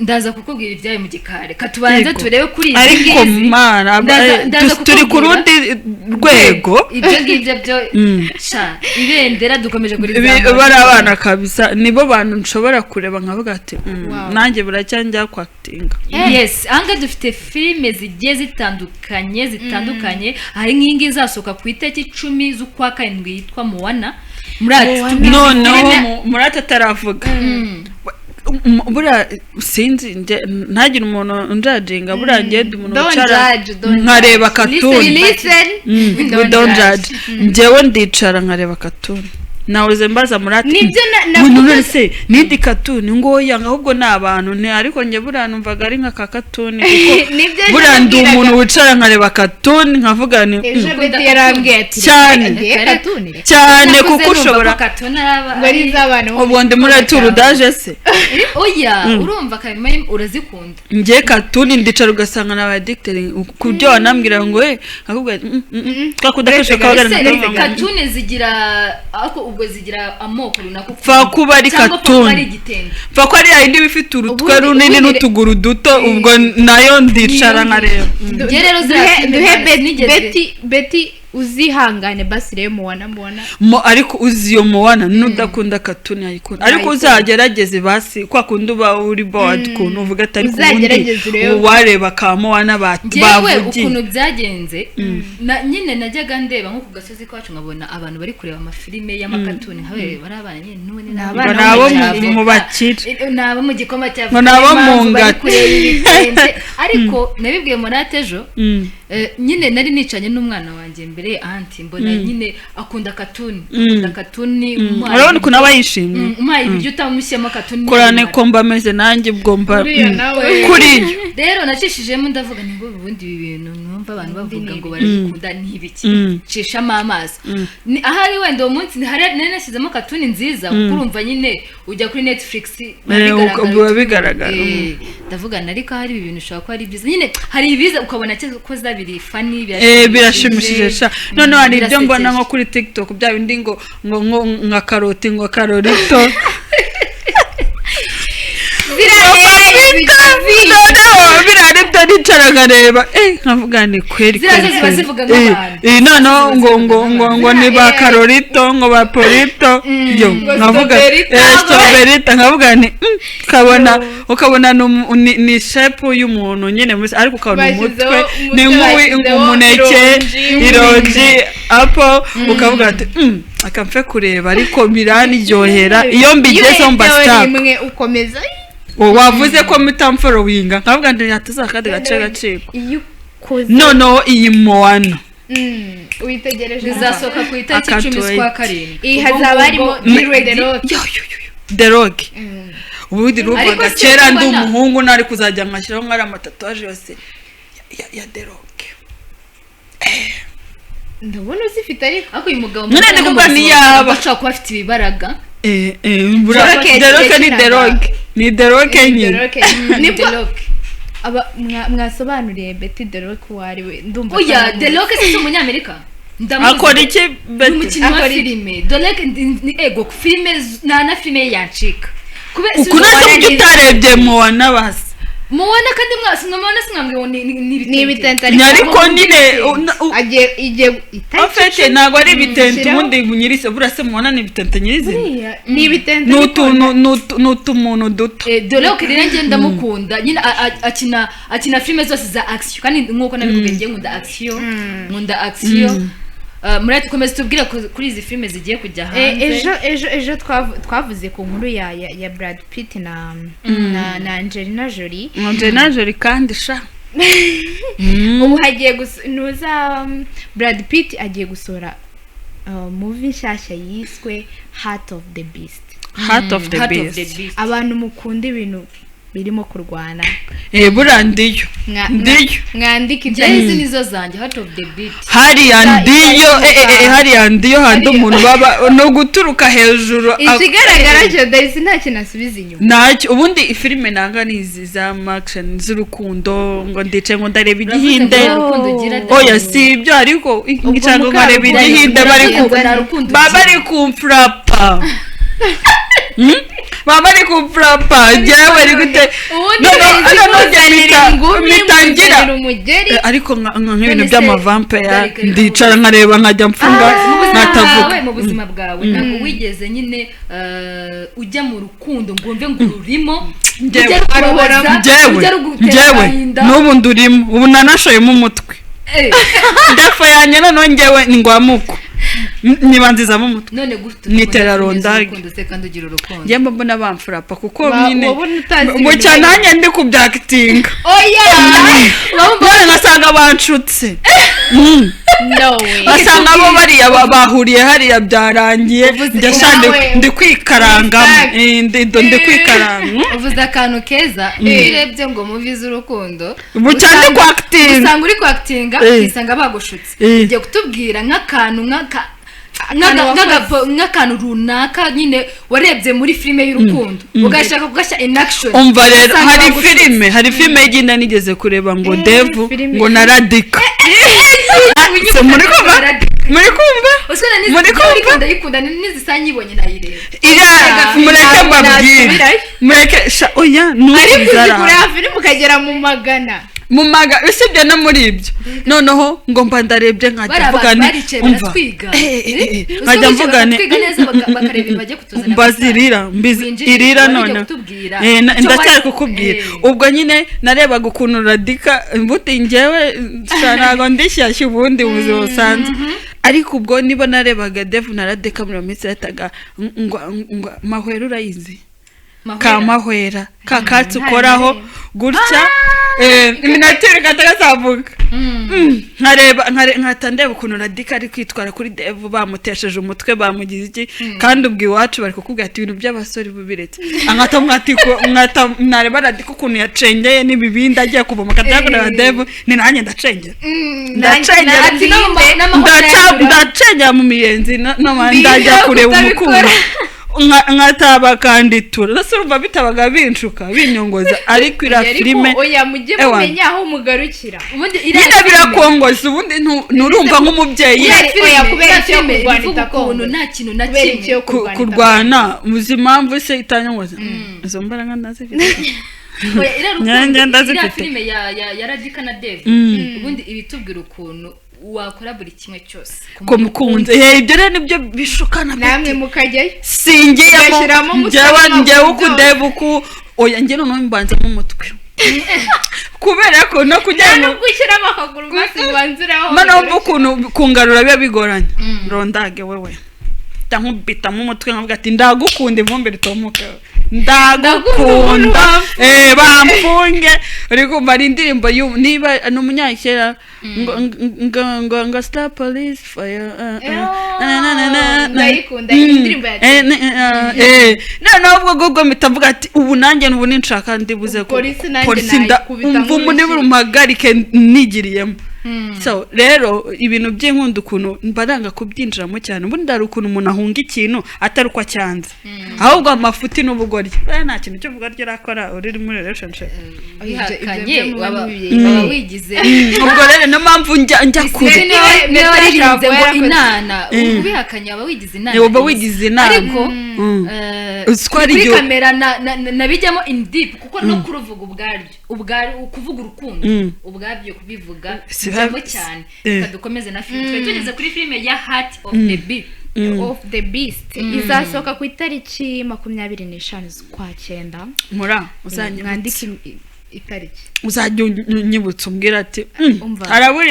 ndaza kukubwira ibyayo mu gikari katubanze turebe kuri izi ariko mana turi ku rundi rwego ibyo ngibyo byo ibendera dukomeje kurizamura bari abana kabisa nibo bantu nshobora kureba nkavuga ati nanjye buracyanjya kwakitinga yes anga dufite filime zigiye zitandukanye hari nk'ingi izasohoka ku itariki 10 z'ukwa karindwi yitwa Moana noneho murata ataravuga buriya sinzi ntagire umuntu unjajinga buriya ngende umuntu wicara nkareba katuni don't judge njyewe ndicara nkareba katuni nawe mbaza murati nibyo se nindi katuni ngo yanga ahubwo ni abantu ariko njye buriya numvaga ari nka katuni kuko buriya ndi umuntu wicara nkareba katuni nkavuga ni cyane kuko ushobora ubwo ndi muri turudaje se oya urumva kamwe urazikunda njye katuni ndicara ugasanga na addicted ku byo wanambwira ngo akubwira twakudafasha kabagarana katuni zigira ako ubwo zigira amoko runaka fa kuba ari katuni fa ko ari yindi bifite urutwe runini n'utuguru duto ubwo nayo ndicara nkareba rero duhe Betty uzihangane basi rero Moana ariko uzi iyo Moana n'udakunda katuni ayikunda ariko uzagerageze basi kwa kundi uba uri bored kuntu uvuga atari kundi wareba ka Moana bavugiye ukuntu byagenze nyine najyaga ndeba nko ku gasozi kwacu nkabona abantu bari kureba amafilime y'amakatuni nkawe bari abana nyine none nabo mu bakire nabo mu gikoma cya nabo mu ngati ariko nabibwiye Monatejo nyine nari nicanye n'umwana wanjye mbere anti mbona nyine akunda katuni urabona ukuntu aba yishimye umpaye ibiryo utamushyemo katuni kurane ko mba meze nanjye ubwo mba kuriyo rero nacishijemo ndavuga ngo ubundi ibi bintu numva abantu bavuga ngo barabikunda n'ibiki cishamo amaso ahari wenda uwo munsi nari nashyizemo katuni nziza kuko urumva nyine ujya kuri Netflix bigaragara ndavuga ariko hari ibintu ushobora kuba ari byiza nyine hari ibiza ukabona ko zabiri fani birashimishije sha none hari ibyo mbona nko kuri TikTok bya bindi ngo nka karoti ngo karorito birari byo nicara nkareba nkavuga ni kweri noneho ngo ni ba karorito ngo ba polito yo nkavuga strawberry nkavuga ni ukabona ni shape y'umuntu nyine ariko ukabona umutwe ni nk'umuneke ironji apple ukavuga ati akamfe kureba ariko biraniryohera iyo mbigezeho mbasitaka wavuze ko mutamforowinga nkavuga ngo yatuza kandi gace gaciko noneho iyi Moana witegereje bizasohoka ku itariki 10 z'ukwa karindwi iyi hazaba harimo The Rock ubundi ruvaga kera ndi umuhungu nari kuzajya nkashyiraho nkari amatatuwaje yose ya The Rock ndabona uzifite ariko uyu mugabo none kuko niyaba ashaka kuba afite ibibaraga The Rock ni The Rock ni The Rock nyine ni The Rock mwasobanuriye Betty The Rock wari we ndumva oya The Rock si umunyamerika akora iki Betty umukinnyi wa filime The Rock ni ego filime na filime yancika ukunaze ibyo utarebye Moana basi Moana kandi mwamubona sinambwe ni ibitente ariko nyine agiye afete ntago ari ibitente ubundi bunyirise burase Moana ni ibitente nyirize ni ibitente n'utumuntu duto The Rock rero ngenda ndamukunda nyine akina filime zose za action kandi nkuko nabikubwiye ngiye nkunda action murate tukomeze tubwire kuri izi filime zigiye kujya hanze ejo twavuze ku nkuru ya Brad Pitt na Angelina Jolie kandi sha ubu hagiye nuza Brad Pitt agiye gusora movie nshyashya yiswe Heart of the Beast abantu mukunda ibintu birimo kurwana burandiyo mwandike izi nizo zanjye Heart of the Beast hariya ndiyo handi umuntu baba no guturuka hejuru ikigaragara cyo Daisy nta kintu asubiza inyuma ntacyo ubundi filime nanga nizi za action z'urukundo ngo ndice ngo ndareba igihinde oya si ibyo ariko ngicango nkareba igihinde bari kumfrapa mama ari kumfrapa jewe ari gute mitangira ariko nk'ibintu by'amavampire ndicara nkareba nkajya mfunga nkatavuga mu buzima bwawe ntabwo wigeze nyine ujya mu rukundo ngo umve ngo ururimo jewe n'ubu ndurimo ubu nanashoyemo umutwe ndafo yanjye noneho njyewe ngwamuko nibanzizamo umutwe none gufite nitera rondage njye mbona bamfurapa kuko nyine ngo cyane nanjye ndi kubyakitinga oya ngasanga banshutse basanga abo bariya bahuriye hariya byarangiye ndi kwikarangamo ndi kwikaranga uvuze akantu keza urebye ngo muvize urukundo bucyane kwakitinga usanga uri kwakitinga ukisanga bagushutse ugiye kutubwira nk'akantu nk'akantu runaka nyine warebye muri filime y'urukundo ugashaka kugashyira in action umva rero hari filime y'igenda nigeze kureba ngo Devu ngo na Radika muri kumva ndayikunda n'izisanyibonye nayireba mureke mbabwire mureke oya nuzara ariko filime ukagera mu magana usibye no muri ibyo noneho ngo mba ndarebye nkajya mvuga mbazirira irira none ndacyari kukubwira ubwo nyine narebaga ukuntu Radika mbuti njyewe ntabwo ndishyashya ubundi ubuzima busanzwe ariko ubwo niba narebaga Devu na Radika muri minsi yataga ngo mahwera urayizi kamahwera kakatsi ukoraho gutya iminatire katagazavuga nkata ndeba ukuntu Radika ari kwitwara kuri Devu bamutesheje umutwe bamugize iki kandi ubwo iwacu bari kukubwira ati ibintu by'abasore bubiretse ankata mwata nareba Radika ukuntu yacengeye n'ibibindi agiye kuvoma katagura Devu ni nanjye ndacengera ndacengera mu miyenzi no ndajya kureba umukunzi nkataba kanditura nasurumva bitabaga binshuka binyongoza ariko ira filime oya mujye mumenya aho mugarukira nyine birakongoza ubundi nurumva nk'umubyeyi oya kubera cyo kurwanita ukuntu nta kintu na kimwe kurwana muzimpamvu se itanyongoza izo mbaraga ndazifite ira filime ya Radika na Devu ubundi ibitubwira ukuntu wakora buri kimwe cyose kumukunze ibyo rero nibyo bishukana namwe mukajyayo singiyemo njyewe ukudebu ku oya njye noneho mbanza mu mutwe kubera ko no kujya no gushyiramo akaguru basi banziraho noneho ukuntu kungarura biba bigoranye rondage wewe ndankubita mu mutwe nkavuga ati ndagukunda ivumbi ritomuke ndagukunda bamfunge uri kumva ari indirimbo niba n'umunyakera ngo stop police fire ndayikunda indirimbo ya noneho ubwo mitavuga ati ubu nanjye n'ubu ninshaka ndibuze ko polisi umva umuntu burumagarike nigiriyemo so rero ibintu by'inkunda ukuntu mbaranga kubyinjiramo cyane ubundi ndari ukuntu umuntu ahunga ikintu atari uko acyanze ahubwo amafuti n'ubugoryi nta kintu cyo vuga ryarakora uri muri relationship ihakanye waba wigize ubwo rero no mpamvu njya kure niwe waririnze ngo inana ubihakanye waba wigize inana waba wigize inana ariko kuri kamera nabijyamo in deep kuko no kuruvuga ubwaryo kuvuga urukundo ubwabyo kubivuga cyane cyane kadukomeze na filime tugeze kuri filime ya Heart of the Beast izasohoka ku itariki 25 z'Ukwakenda uzanyandika itariki uzajya unyibutsa umbwira ati harabura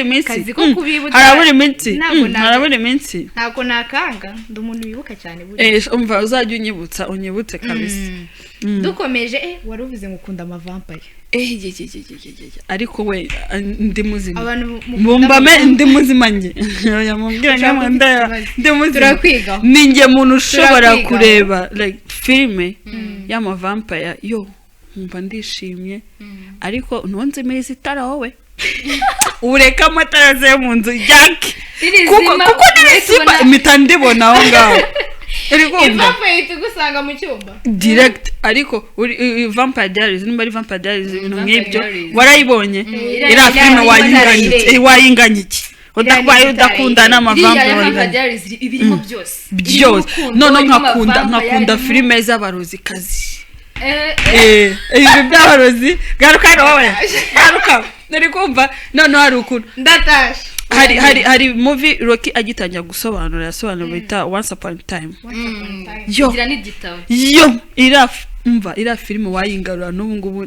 iminsi ntabwo nakanga ndi umuntu wibuka cyane umva uzajya unyibutse kabisa dukomeje wari uvuze ngo ukunda amavampire ariko we ndi muzima mumbame ndi muzima nge yamubwira ngamwe ndi muzima ninjye muntu ushobora kureba like filime y'amavampire yo mba ndishimye ariko ntonze imezi itara wowe ureka amatara ze mu nzu yake kuko nisiba imitandibona aho ngaho vampire itugusanga mu cyumba direct ariko Vampire Diaries nimba ari Vampire Diaries ibintu nk'ibyo warayibonye ira filime wayinganye iki udakunda n'amavampire Diaries ibirimo byose none nkakunda filime z'abarozikazi ibi by'abarozi garuka wowe garuka nari kumva none hari ukuntu ndatashe hari movie Rocky agitangira gusobanura yasobanura bita Once Upon a Time yo ira filime wayingarura n'ubu ngubu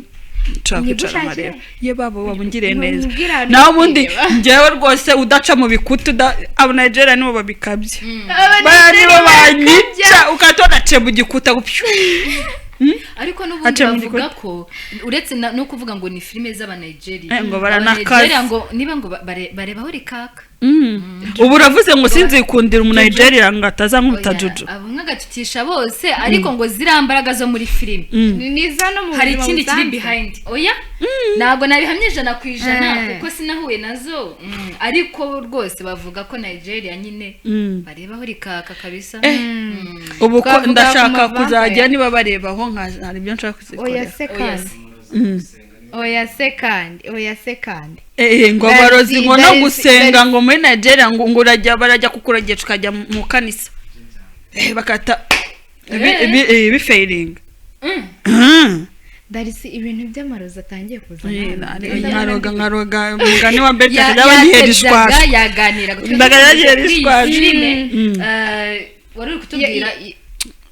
nshaka mareba ye babo babungire neza naho ubundi njyewe rwose udaca mu bikuta abo Nigeria nibo babikabye nibo banyica ukatona ce mu gikuta gupyo ariko n'ubundi bavuga ko uretse no kuvuga ngo ni filime z'Abanigeria ngo baranakaza ngo niba ngo barebaho rikaka ubu uravuze ngo sinzikundira umunayigeriya ngo atazankubita juju abo nkagacutisha bose ariko ngo zirambaraga zo muri filime niza no mu hari ikindi kiri behind oya ntabwo nabihamye 100% kuko sinahuye nazo ariko rwose bavuga ko Nigeria nyine barebaho rikaka kabisa ubu ko ndashaka kuzajya niba barebaho hari ibyo nshaka kuzikorera oya sekandi ngo barozi ngo no gusenga ngo muri Nigeria ngo barajya kukurageca ukajya mu kanisa bakata bifailing darisi ibintu by'amarozi atangiye kuzana nkaroga mugani wa Berta kajya bagihirishwa yaganira gutwara wari kutubwira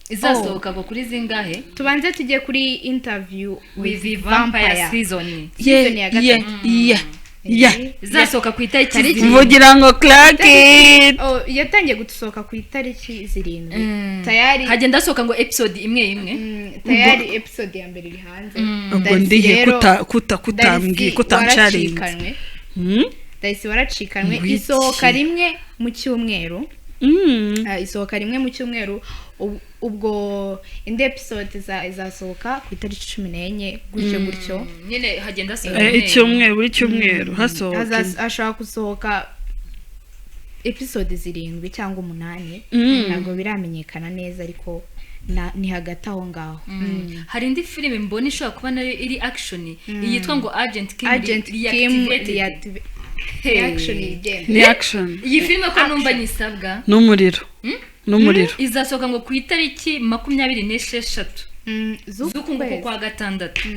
izasohoka ngo kuri zingahe tubanze tujye kuri interview with Vampire season ya gatatu izasohoka ku itariki zirindwi. mvugira ngo Clark it. yatangiye gusohoka ku itariki 7 tayari hagenda hasohoka ngo episode imwe imwe. tayari episode ya mbere iri hanze. ubwo ndihe kutambwiye kutamcharinga. Daisy waracikanwe isohoka rimwe mu cyumweru. Isohoka rimwe mu cyumweru ubwo indi episode izasohoka ku itariki 14 gutyo nyine hagenda hasohoka icyumweru hasohoka ashaka gusohoka episode 7 cyangwa 8 ntabwo biramenyekana neza ariko ni hagati aho ngaho. hari indi filime mbona ishobora kuba nayo iri action yitwa ngo Agent Kim Reactivated. ni action. iyi filime ko numva nyisabwa n'umuriro izasohoka ngo ku itariki 26 z'ukunguko kwa gatandatu.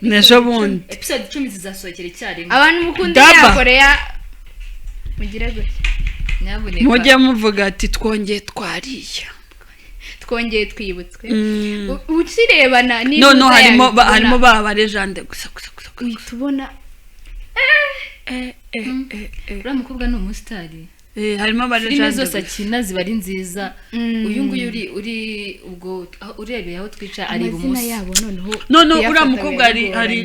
nejo bundi episode 10 zizasohokera icyarimwe. abantu mukunda ya Korea mugira gutya mujye muvuga ati twongeye twibutswe ukirebana ni no harimo ba legende gusa tubona uriya mukobwa ni umusitari. harimo ba legende filime zose akina ziba ari nziza. uyu nguyu uri ubwo urebeye aho twica ari ibumoso yabo noneho uriya mukobwa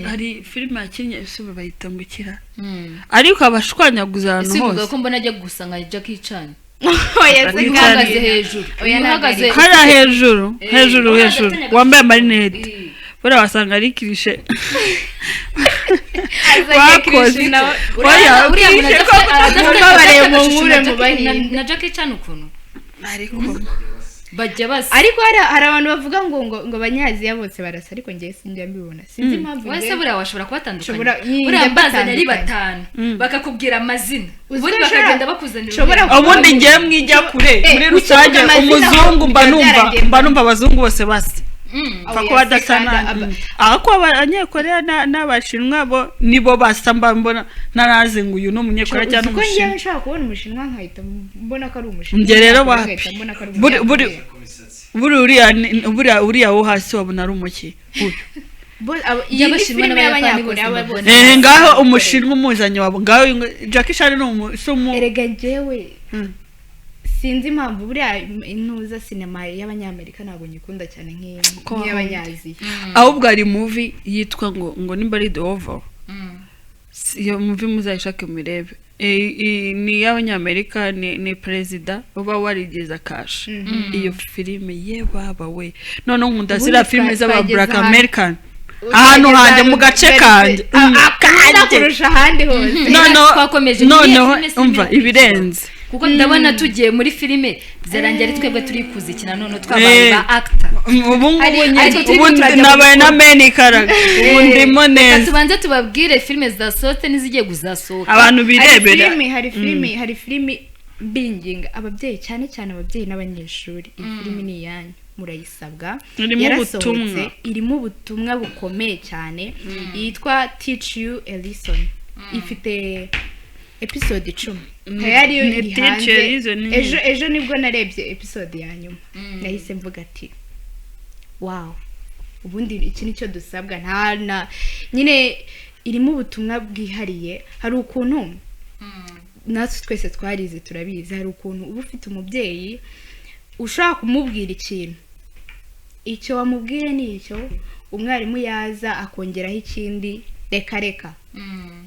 hari filime yakinnye isubu bayita ngo ikira ariko abashwanyaguza ahantu hose. isi ko mbona ajya gusa nka Jackie Chan. uhagaze hejuru hariya hejuru wambaye marinete buriya wasanga ari kirishe wakoze na Jackie Chan ukuntu ariko bajya basa. ariko hari abantu bavuga ngo abanyaziya bose barasa ariko ngiye sinjya mbibona sinzi impamvu. wese buriya washobora kubatandukanya buriya mbazanya ari 5 bakakubwira amazina ubundi bakagenda bakuzanira ubundi ngiye mwijya kure muri rusange umuzungu mba numva abazungu bose basa fako badasana ako abanyekorea n'abashinwa bo nibo basa mbona naraze ngo uyu no munyekorea cyane umushinwa. Ko ngiye nshaka kubona umushinwa nkahita mbona ko ari umushinwa. Nge rero buri wo hasi wabona ari umuki ngaho umushinwa umuzanye wabo ngaho Jackie Chan no erega jewe sinzi impamvu buriya intuza sinema y'abanyamerika ntabwo nyikunda cyane nk'iy'abanyaziya. ahubwo ari movie yitwa ngo nimba ari The Oval. iyo movie muzayishake mirebe ni y'abanyamerika ni perezida uba warigeza cash. iyo filime ye baba we none nkunda zira filime z'aba Black American ahantu hanje mu gace kanje kurusha ahandi hose. noneho umva ibirenze kuko ndabona tugiye muri filime zarangira twebwe turi kuzikina none twabaye ba actor. ubu nabaye na main character ndimo neza. tubanze tubabwire filime zasohotse nizigiye guzasohoka abantu birebera. hari filime binging ababyeyi cyane ababyeyi n'abanyeshuri. iyi filime ni iyanyu murayisabwa. yarasohotse irimo ubutumwa bukomeye cyane yitwa Teach You a Lesson. ifite episode 10 tayari yo iri hanze. ejo nibwo narebye episode ya nyuma nahise mvuga ati wow ubundi iki nicyo dusabwa nta nyine irimo ubutumwa bwihariye. hari ukuntu natwe twese twarize turabizi hari ukuntu uba ufite umubyeyi ushaka kumubwira ikintu icyo wamubwire ni icyo umwarimu yaza akongeraho ikindi reka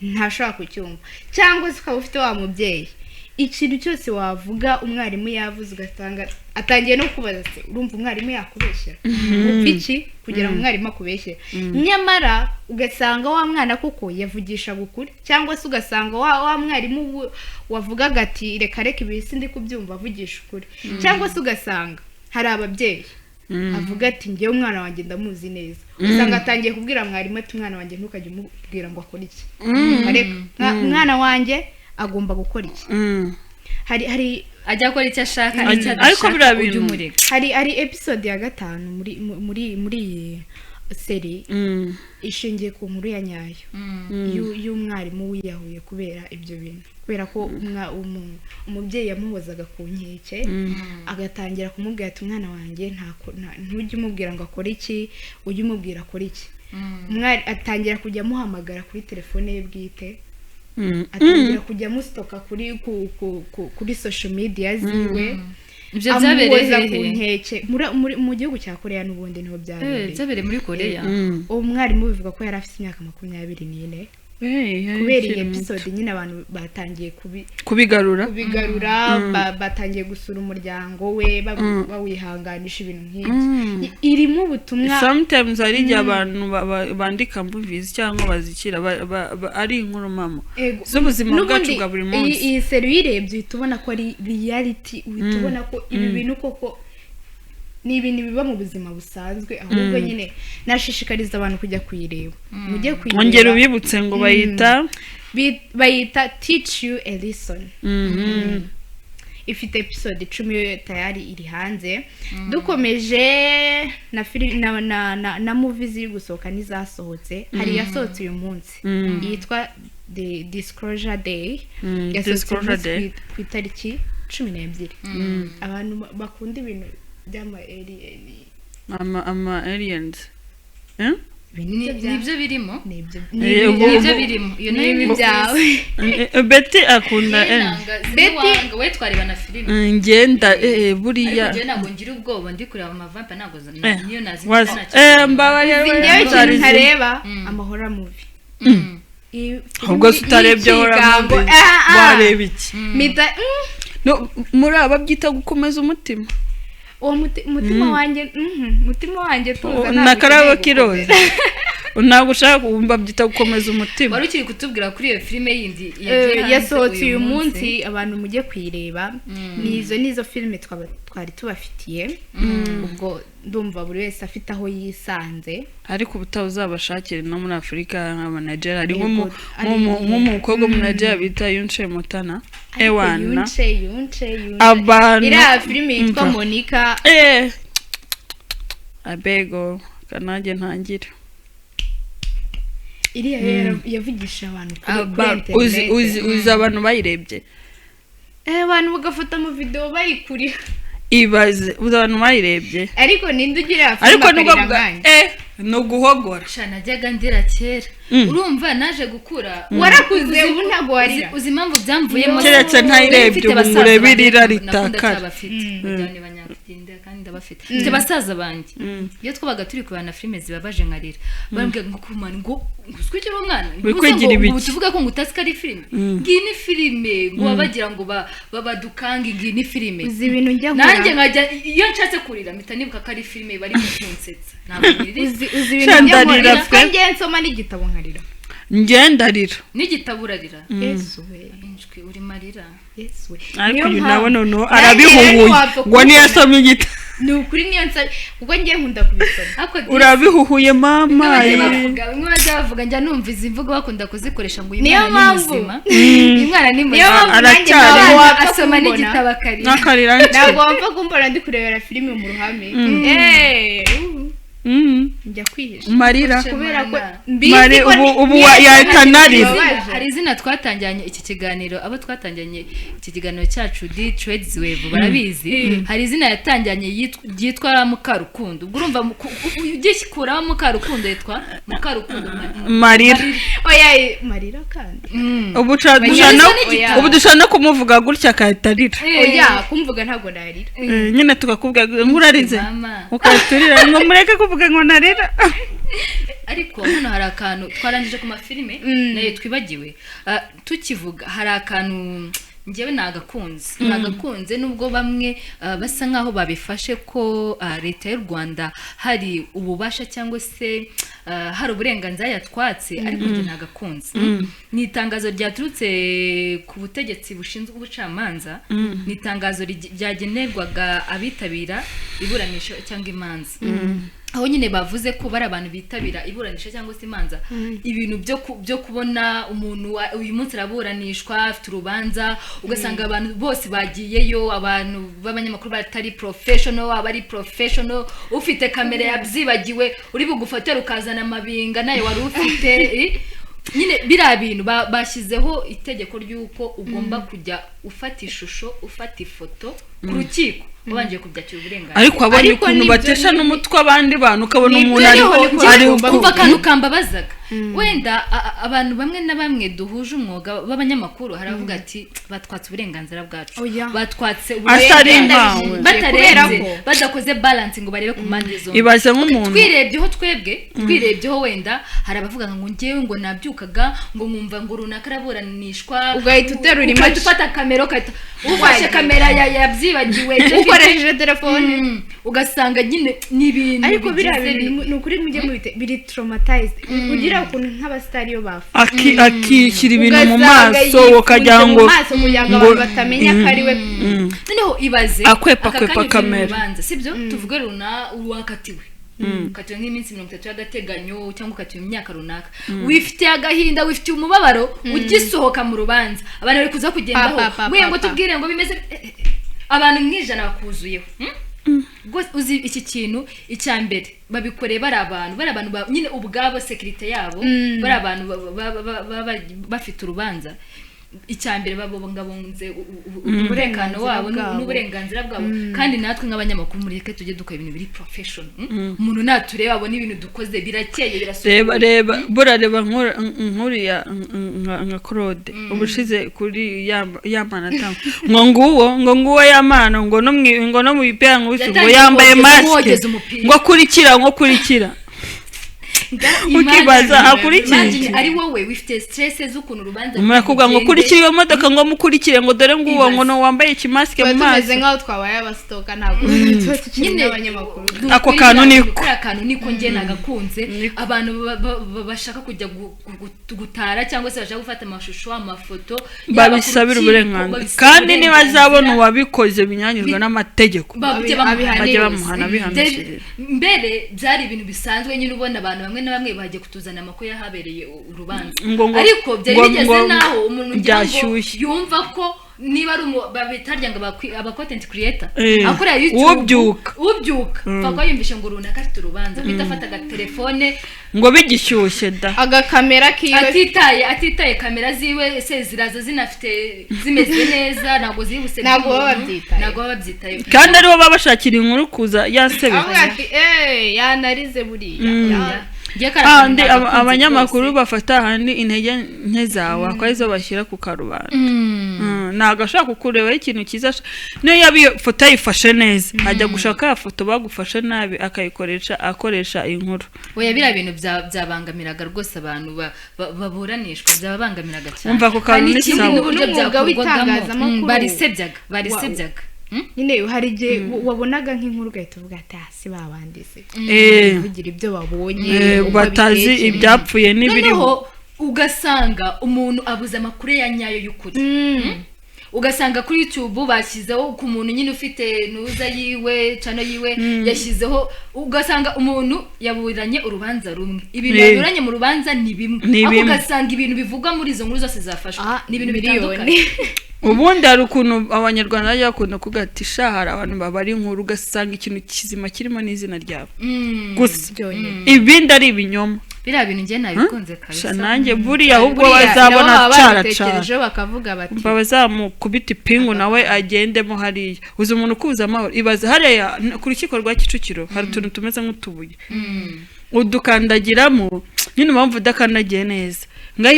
ntashaka kucyumva cyangwa se ukaba ufite wa mubyeyi ikintu cyose wavuga umwarimu yavuze ugasanga atangiye no kubaza se urumva umwarimu yakubeshyera iki kugira ngo umwarimu akubeshyere nyamara ugasanga wa mwana kuko yavugisha gukuri cyangwa se ugasanga wa mwarimu wavugaga ati reka ibisi ndi kubyumva avugisha ukuri cyangwa se ugasanga hari ababyeyi avuga ati ngiye umwana wanjye ndamuzi neza usanga atangiye kubwira mwarimu ati umwana wanjye ntukajye umubwira ngo akore iki umwana wanjye agomba gukora iki hari ajya akora icyo ashaka ariko birabintu hari episode ya 5 muri iyi seri ishingiye ku nkuru ya nyayo y'umwarimu wiyahuye kubera ibyo bintu kubera ko umubyeyi yamuhozaga ku nkeke agatangira kumubwira ati umwana wanjye ntujye umubwira ngo akore iki ujye umubwira akore iki umwari atangira kujya amuhamagara kuri telefone ye bwite, atangira kujya amusitoka kuri social media ziwe. Ibyo byabereye ku nkeke mu gihugu cya Korea n'ubundi niho byabereye. Byabereye muri Korea. Uwo mwarimu bivuga ko yari afite imyaka 24. Kubera iyi episode nyine abantu batangiye kubigarura batangiye gusura umuryango we bawihanganisha ibintu nk'ibyo. Irimo ubutumwa sometimes ari igihe abantu bandika movies cyangwa bazikira ari inkuru mama z'ubuzima bwacu bwa buri munsi. Iyi serie uyirebye uhita ubona ko ari reality, uhita ubona ko ibi bintu koko ni ibintu biba mu buzima busanzwe, ahubwo nyine nashishikariza abantu kujya kuyireba. Mujye kuyireba, ongera ubibutse ngo bayita Teach You a Lesson. Ifite episode 10 tayari iri hanze. Dukomeje na film na movies ziri gusohoka nizasohotse. Hari yasohotse uyu munsi yitwa The Disclosure Day. Yasohotse ku itariki 12. Abantu bakunda ibintu ama aliens nibyo birimo nibyo birimo iyo ni byawe. Betty akunda Betty we twareba na filime ngenda buriya je nago ngira ubwoba ndi kureba amavampa nago niyo nazi ngewe ntareba amahora movie. ubwo utarebye hora movie wareba iki muri ababyita gukomeza umutima. Uwo mutima wanjye tuza nakarabo kiroze ntabwo ushaka kumva byita gukomeza umutima. Wari ukiri kutubwira kuri iyo filime yindi yasohotse uyu munsi, abantu mujye kuyireba. nizo filime twari tubafitiye. Ubwo ndumva buri wese afite aho yisanze, ariko ubutaha uzabashakire no muri Afurika nk'aba Nigeria. ari nk'umukobwa mu Nigeria bita Yunche Mutana ewana abantu iriya filime yitwa Monica. abego kanage ntangire iriya yavugisha abantu uzi abantu bayirebye abantu bagafata mu video bayikurira ibaze abantu bayirebye ariko ninde ugira filime akarira no guhogora najyaga ndira kera. Urumva naje gukura warakuze ubu ntago warira. Uzi impamvu byamvuyemo keretse ntayirebye ubure birira ritakara mujyane banyakugenda kandi ndabafite mfite basaza banjye. Iyo twabaga turi kubana filime zibabaje nkarira bambwiye ngo kumana ngo uswikira umwana ngo tuvuga ko ngutasi ari filime ngini filime ngo babagira ngo babadukange ngini filime. Uzi ibintu njya nanjye nkajya iyo nshatse kurira mpita nibuka ko ari filime bari kunsetsa. Ntabwo uzi ibintu njya kurira nsoma n'igitabo nkarira ngendarira n'igitabo urarira. Yesu we injwi uri marira. Yesu we ariko nawe none arabihuhuye ngo ni yasomye igitabo. Ni ukuri niyo nsa kuko ngiye nkunda kubisoma. Urabihuhuye mama bimwe bavuga njya numva izi mvugo bakunda kuzikoresha ngo uyu mwana ni muzima. Umwana ni muzima aracyari asoma n'igitabo akarira. Ntabwo wapfa kumbona ndi kurebera filime mu ruhame. Njya kwihisha marira kubera ko mari ubu yatanariza. Hari izina twatangiranye iki kiganiro, abo twatangiranye iki kiganiro cyacu di Trades Wave barabizi. Hari izina yatangiranye yitwa Mukarukundo. Ubwo urumva ugikura Mukarukundo yitwa Mukarukundo marira. Oya marira kandi ubu dushana kumuvuga gutya akayitarira. Oya kumvuga ntago narira nyine tukakubwira ngurarize ukayiturira ngo mureke kuvuga ngo narira. Ariko hano hari akantu twarangije ku mafilime nayo twibagiwe tukivuga. Hari akantu ngewe nagakunze nubwo bamwe basa nkaho babifashe ko leta y'u Rwanda hari ububasha cyangwa se hari uburenganzira yatwatse, ariko njye nagakunze. Ni itangazo ryaturutse ku butegetsi bushinzwe ubucamanza. Ni itangazo ryagenerwaga abitabira iburanisha cyangwa imanza. Aho nyine bavuze ko bari abantu bitabira iburanisha cyangwa se imanza ibintu byo kubona umuntu uyu munsi araburanishwa afite urubanza ugasanga abantu bose bagiyeyo, abantu b'abanyamakuru batari professional, abari professional, ufite kamera yabyibagiwe uri bugufatira ukazana amabinga nayo wari ufite nyine biriya bintu bashyizeho itegeko ry'uko ugomba kujya ufata ishusho ufata ifoto ku rukiko ubanje kubyakira uburenganzira ariko abonye ukuntu batesha n'umutwe abandi bantu ukabona umuntu ari kumva akantu kambabazaga wenda abantu bamwe na bamwe duhuje umwuga b'abanyamakuru haravuga ati batwatse uburenganzira bwacu batwatse uburenganzira batarenze badakoze balance ngo barebe ku mpande zombi ibaze nk'umuntu twirebyeho wenda hari abavuga ngo ngewe ngo nabyukaga ngo nkumva ngo runaka araburanishwa ugahita uterura imashini ufata kamera ufashe kamera yabyibagiwe ukoresheje telefone ugasanga nyine n'ibintu ariko ni ukuri mujye mubite biri traumatized ugira ukuntu nk'abasitari yo bafu akishyira ibintu mu maso ukagira ngo ngo batamenya ko ari we noneho ibaze akwepa kamera sibyo tuvuge uwakatiwe ukatiwe nk'iminsi 30 y'agateganyo cyangwa ukatiwe imyaka runaka wifitiye agahinda wifitiye umubabaro ugisohoka mu rubanza abantu bari kuza kugendaho ngo tubwire ngo bimeze abantu nk'ijana bakuzuyeho uzi iki kintu icyambere babikoreye bari abantu nyine ubwabo security yabo bari abantu bafite urubanza icyambere babongabonze uburenganzira wabo n'uburenganzira bwabo kandi natwe nk'abanyamakuru mureke tujye dukora ibintu biri professional umuntu natureba abone ibintu dukoze birakeye birasubira reba burareba nkuriya nka Claude ubushize kuri yamana tango ngo nguwo yamana ngo no mu bipera ngo yambaye mask ngo kurikira ukibaza akurikije ari wowe wifite stress z'ukuntu rubanza murakubwa ngo kurikira iyo modoka ngo mukurikire ngo dore nguwo ngo no wambaye ikimaske mu maso tumeze nkaho twabaye abastoka ntabwo nyine abanyamakuru ako kantu niko nge nagakunze abantu bashaka kujya gutara cyangwa se bashaka gufata amashusho amafoto babisabira uburenganzira kandi nibazabona uwabikoze binyanyurwa n'amategeko bajye bamuhana bihanishije mbere byari ibintu bisanzwe nyine ubona abantu bamwe na bamwe bagiye kutuzana amakuru yahabereye urubanza ariko byari bigeze naho umuntu yumva ko niba ari babitarya ngo aba content creator akora YouTube ubyuka fako yumvishe ngo runaka afite urubanza kwita afata agatelefone ngo bigishyushye da agakamera kiwe atitaye kamera ziwe se ziraza zinafite zimeze neza nago zibuse nago babyitaye kandi aribo babashakira inkuru kuza yasebe ati yanarize buriya abanyamakuru bafata handi intege nke zawe akarizo bashyira ku karubanda ntago ashaka kukureba ikintu kiza niyo yabiyo foto yifashe neza ajya gushaka foto bagufashe nabi akoresha inkuru oya bira bintu byabangamiraga rwose abantu baburanishwa byabangamiraga cyane umva ko kantu ni sawa uburyo byakorwagamo barisebyaga nyine hari igihe wabonaga nk'inkuru ugahita uvuga ati hasi babandise kugira ibyo babonye batazi ibyapfuye n'ibiriho ugasanga umuntu abuze amakuru ya nyayo y'ukuri ugasanga kuri YouTube bashyizeho ku muntu nyine ufite nuza yiwe channel yiwe yashyizeho ugasanga umuntu yaburanye urubanza rumwe ibintu yaburanye mu rubanza ni bimwe ugasanga ibintu bivugwa muri izo nkuru zose zafashwe ni ibintu bitandukanye ubundi hari ukuntu abanyarwanda bajya bakunda kugatisha hari abantu babari inkuru ugasanga ikintu kizima kirimo n'izina ryabo gusa ibindi ari ibinyoma biriya bintu nge nabikunze kabisa nanjye buriya ahubwo bazabona cyaracara bakavuga bati bazamukubita ipingu nawe agendemo hariya uzi umuntu ukuza amahoro ibaze hariya ku rukiko rwa Kicukiro hari utuntu tumeze nk'utubuye udukandagiramo nyine mpamvu udakandagiye neza ngaho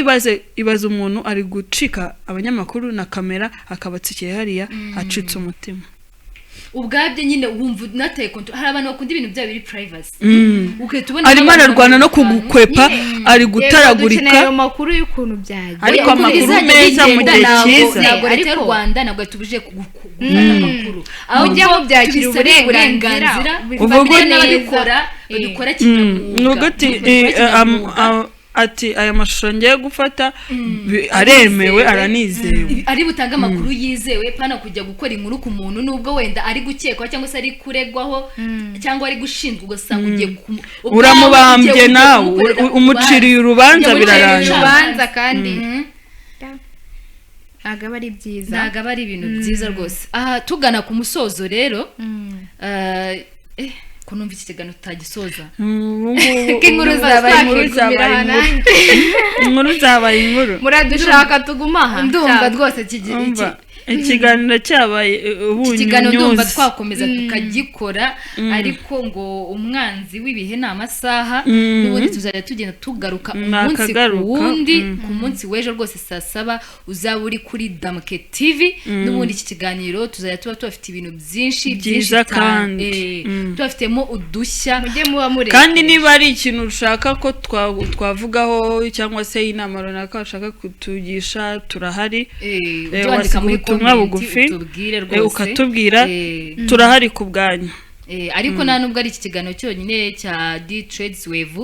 ibaze umuntu ari gucika abanyamakuru na kamera akabatsikiye hariya acitse umutima ubwabye nyine wumva nateye control hari abantu bakunda ibintu byabo biri privacy arimo ararwana no kugukwepa ari gutaragurika ayo makuru y'ukuntu byagiye ariko amakuru meza mu gihe cyiza ntabwo leta y'u Rwanda ntabwo yatubuje gufata amakuru aho ujya mu byakira uburenganzira uvuga n'ababikora badukora kinyamwuga ati aya mashusho ngiye gufata aremewe aranizewe ari butanga amakuru yizewe pana kujya gukora inkuru ku muntu nubwo wenda ari gukekwa cyangwa se ari kuregwaho cyangwa ari gushinzwa ugasanga ugiye uramubambye nawe umuciriye urubanza birarangira kandi ntabwo ari byiza ntabwo ari ibintu byiza rwose aha tugana ku musozo rero ko numva iki kiganiro tutagisoza inkuru zabaye inkuru zabaye inkuru muradushaka tuguma aha ndumva rwose ikiganiro cyabaye ubu ikiganiro ndumva twakomeza tukagikora ariko ngo umwanzi w'ibihe ni amasaha n'ubundi tuzajya tugenda tugaruka umunsi ku wundi ku munsi w'ejo rwose saa 7 uzaba uri kuri Damuke TV n'ubundi iki kiganiro tuzajya tuba tubafite ibintu byinshi byiza kandi tubafitemo udushya kandi niba ari ikintu ushaka ko twavugaho cyangwa se inama runaka ushaka kutugisha turahari wandika muri ubutumwa bugufi ukatubwira turahari ku bwanyu ariko nta nubwo ari iki kiganiro cyonyine cya D Trades Wave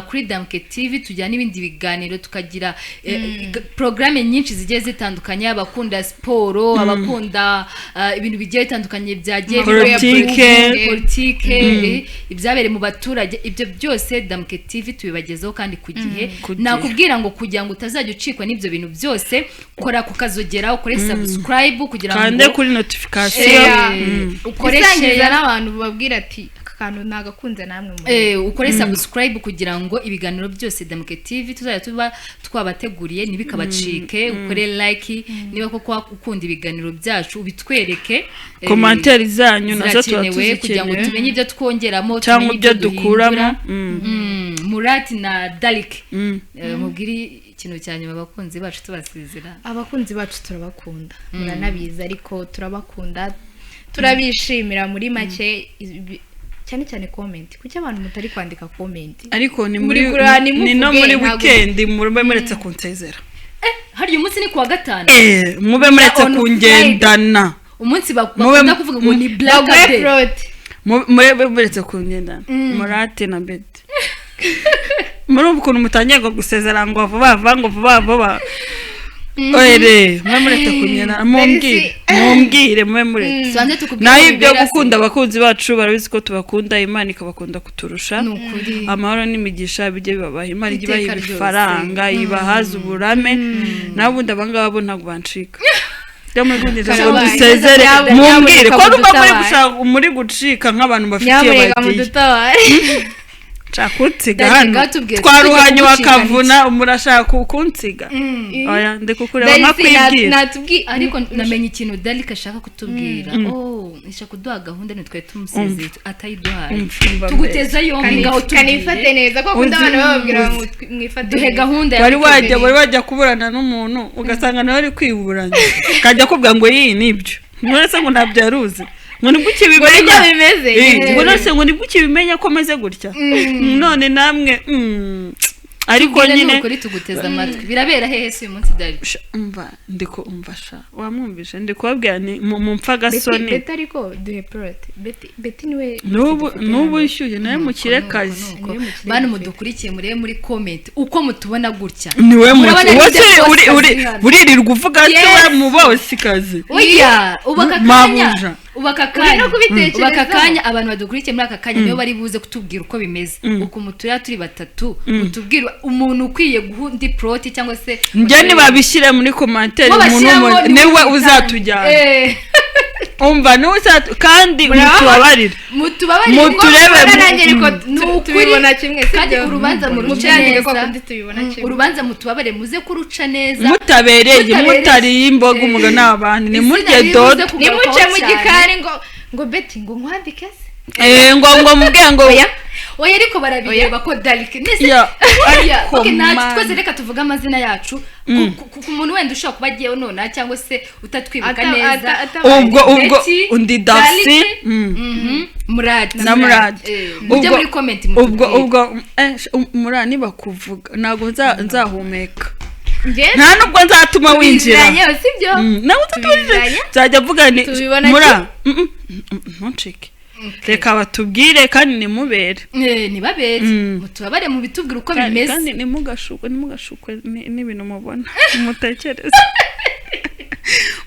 kuri Damuke TV tujyana n'ibindi biganiro tukagira programme nyinshi zigiye zitandukanye abakunda siporo abakunda ibintu bigiye bitandukanye byagiye politike ibyabereye mu baturage ibyo byose Damuke TV tubibagezeho kandi ku gihe nakubwira ngo kugira ngo utazajya ucikwa n'ibyo bintu byose kora kukazogera ukore subscribe kugira ngo kandi kuri notification ukoreshe n'abantu babwira ati akantu nagakunze namwe ukore subscribe kugira ngo ibiganiro byose Damuke TV tuzajya tuba twabateguriye nibikabacike ukore like niba koko ukunda ibiganiro byacu ubitwereke commentaire zanyu nazo tubakenewe kugira ngo tumenye ibyo twongeramo cyangwa ibyo dukuramo Murat na Dalik mubwiri ikintu cyanyuma abakunzi bacu tubasizira abakunzi bacu turabakunda muranabiza ariko turabakunda turabishimira muri make cyane cyane comment kuki abantu mutari kwandika comment ariko ni no muri weekend muretse kunsezera hari umunsi ni kuwa gatanu mube muretse kungendana umunsi bakunda kuvuga ngo ni black day mube muretse kungendana Murate na Betty muri ukuntu mutangiye gusezera ngo vuba oere muretse kunyena mumbwire muretse naho ibyo gukunda abakunzi bacu barabizi ko tubakunda Imana ikabakunda kuturusha amahoro n'imigisha bijye bibabaha Imana ijye ibaha ibifaranga ibahaza uburame naho ubundi abangabo ntabwo bancika byo muri gundije ngo dusezere mumbwire ko muri gucika nk'abantu bafitiye bagiye chakutsiga hano twaruhanye wakavuna umurashaka kuntsiga oya ndikukureba nkakwibwira ariko namenye ikintu Dalika ashaka kutubwira nishaka kuduha gahunda nitwe tumusezeye atayiduhaye tuguteza yombi ngaho kanifate neza ko kunda abantu bababwira mwifate duhe gahunda wari wajya kuburana n'umuntu ugasanga nawe ari kwiburanya kajya kubwa ngo iyi nibyo nurese ngo nabyaruzi ngo nibwo bimeze ngo nose ngo nibwo bimenya ko meze gutya none namwe ariko nyine ukuri tuguteza amatwi birabera hehe se uyu munsi Dari umva ndiko umvasha wamwumvisha ndikubabwira ni mu mpfa gasoni Betty ariko duhe plot Betty niwe nubu ishyuye nawe mu kirekazi bana mudukurikiye murebe muri comment uko mutubona gutya niwe wose uririrwa uvuga se mu bose kazi oya ubaka kanya abantu badukurikiye muri aka kanya niyo bari buze kutubwira uko bimeze uko muturya turi batatu mutubwira umuntu ukwiye guhundi plot cyangwa se njye nibabishyira muri commentaire umuntu niwe uzatujyana umva n'usatu kandi mutubabarira muturebe tubibona kimwe kandi urubanza urubanza mutubabare muze kuruca neza mutabereye mutari imboga umuga n'abandi ni murye dodo ni muce mu gikari ngo Betty ngo nkwandike ngo mubwiye ngo oya ariko barabireba ko Dalike nese okay natwe twese reka tuvuga amazina yacu ku muntu wenda ushaka kuba agiyeho nona cyangwa se utatwibuka neza ubwo undi Darcy Murad na Murad ujye muri comment ubwo Murad bakuvuga nago nzahumeka nta nubwo nzatuma winjira nawe tutuje nzajya avuga ni Murad ntuncike reka batubwire kandi nimubere nibabere mutubabare mu bitubwira uko bimeze kandi nimugashukwe n'ibintu mubona mutekereza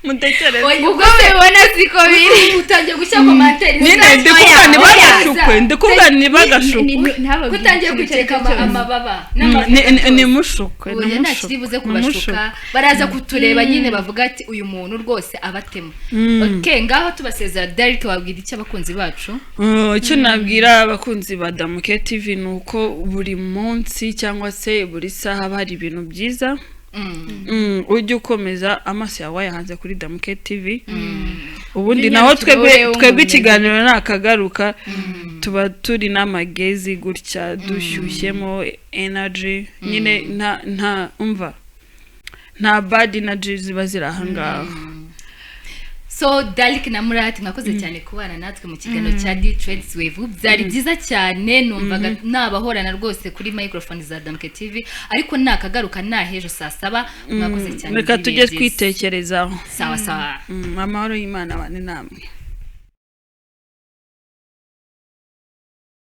mutekereze ubwo bibona siko biri utangiye gushyira komantere nyine ndikuvuga ntibagashukwe ndikuvuga ntibagashukwe kutangiye kwitereka amababa nimushukwe oya nta kiribuze kubashuka baraza kutureba nyine bavuga ati uyu muntu rwose abatema okay ngaho tubasezera Derek wabwira icyo abakunzi bacu icyo nabwira abakunzi ba Damuke TV nuko buri munsi cyangwa se buri saha hari ibintu byiza ujye ukomeza amaso yawe yahanze kuri Damuke TV ubundi naho twebwe ikiganiro nakagaruka tuba turi n'amagezi gutya dushyushyemo energy nyine nta umva nta bad energy ziba ziri ahangaha so Derek na Murat mwakoze cyane kubana natwe mu kiganiro cya D-Trades Wave byari byiza cyane numvaga nabahorana rwose kuri microphone za Damuke TV ariko nakagaruka nahejo saa 7 mwakoze cyane reka tujye twitekerezaho sawa sawa amahoro y'Imana bane namwe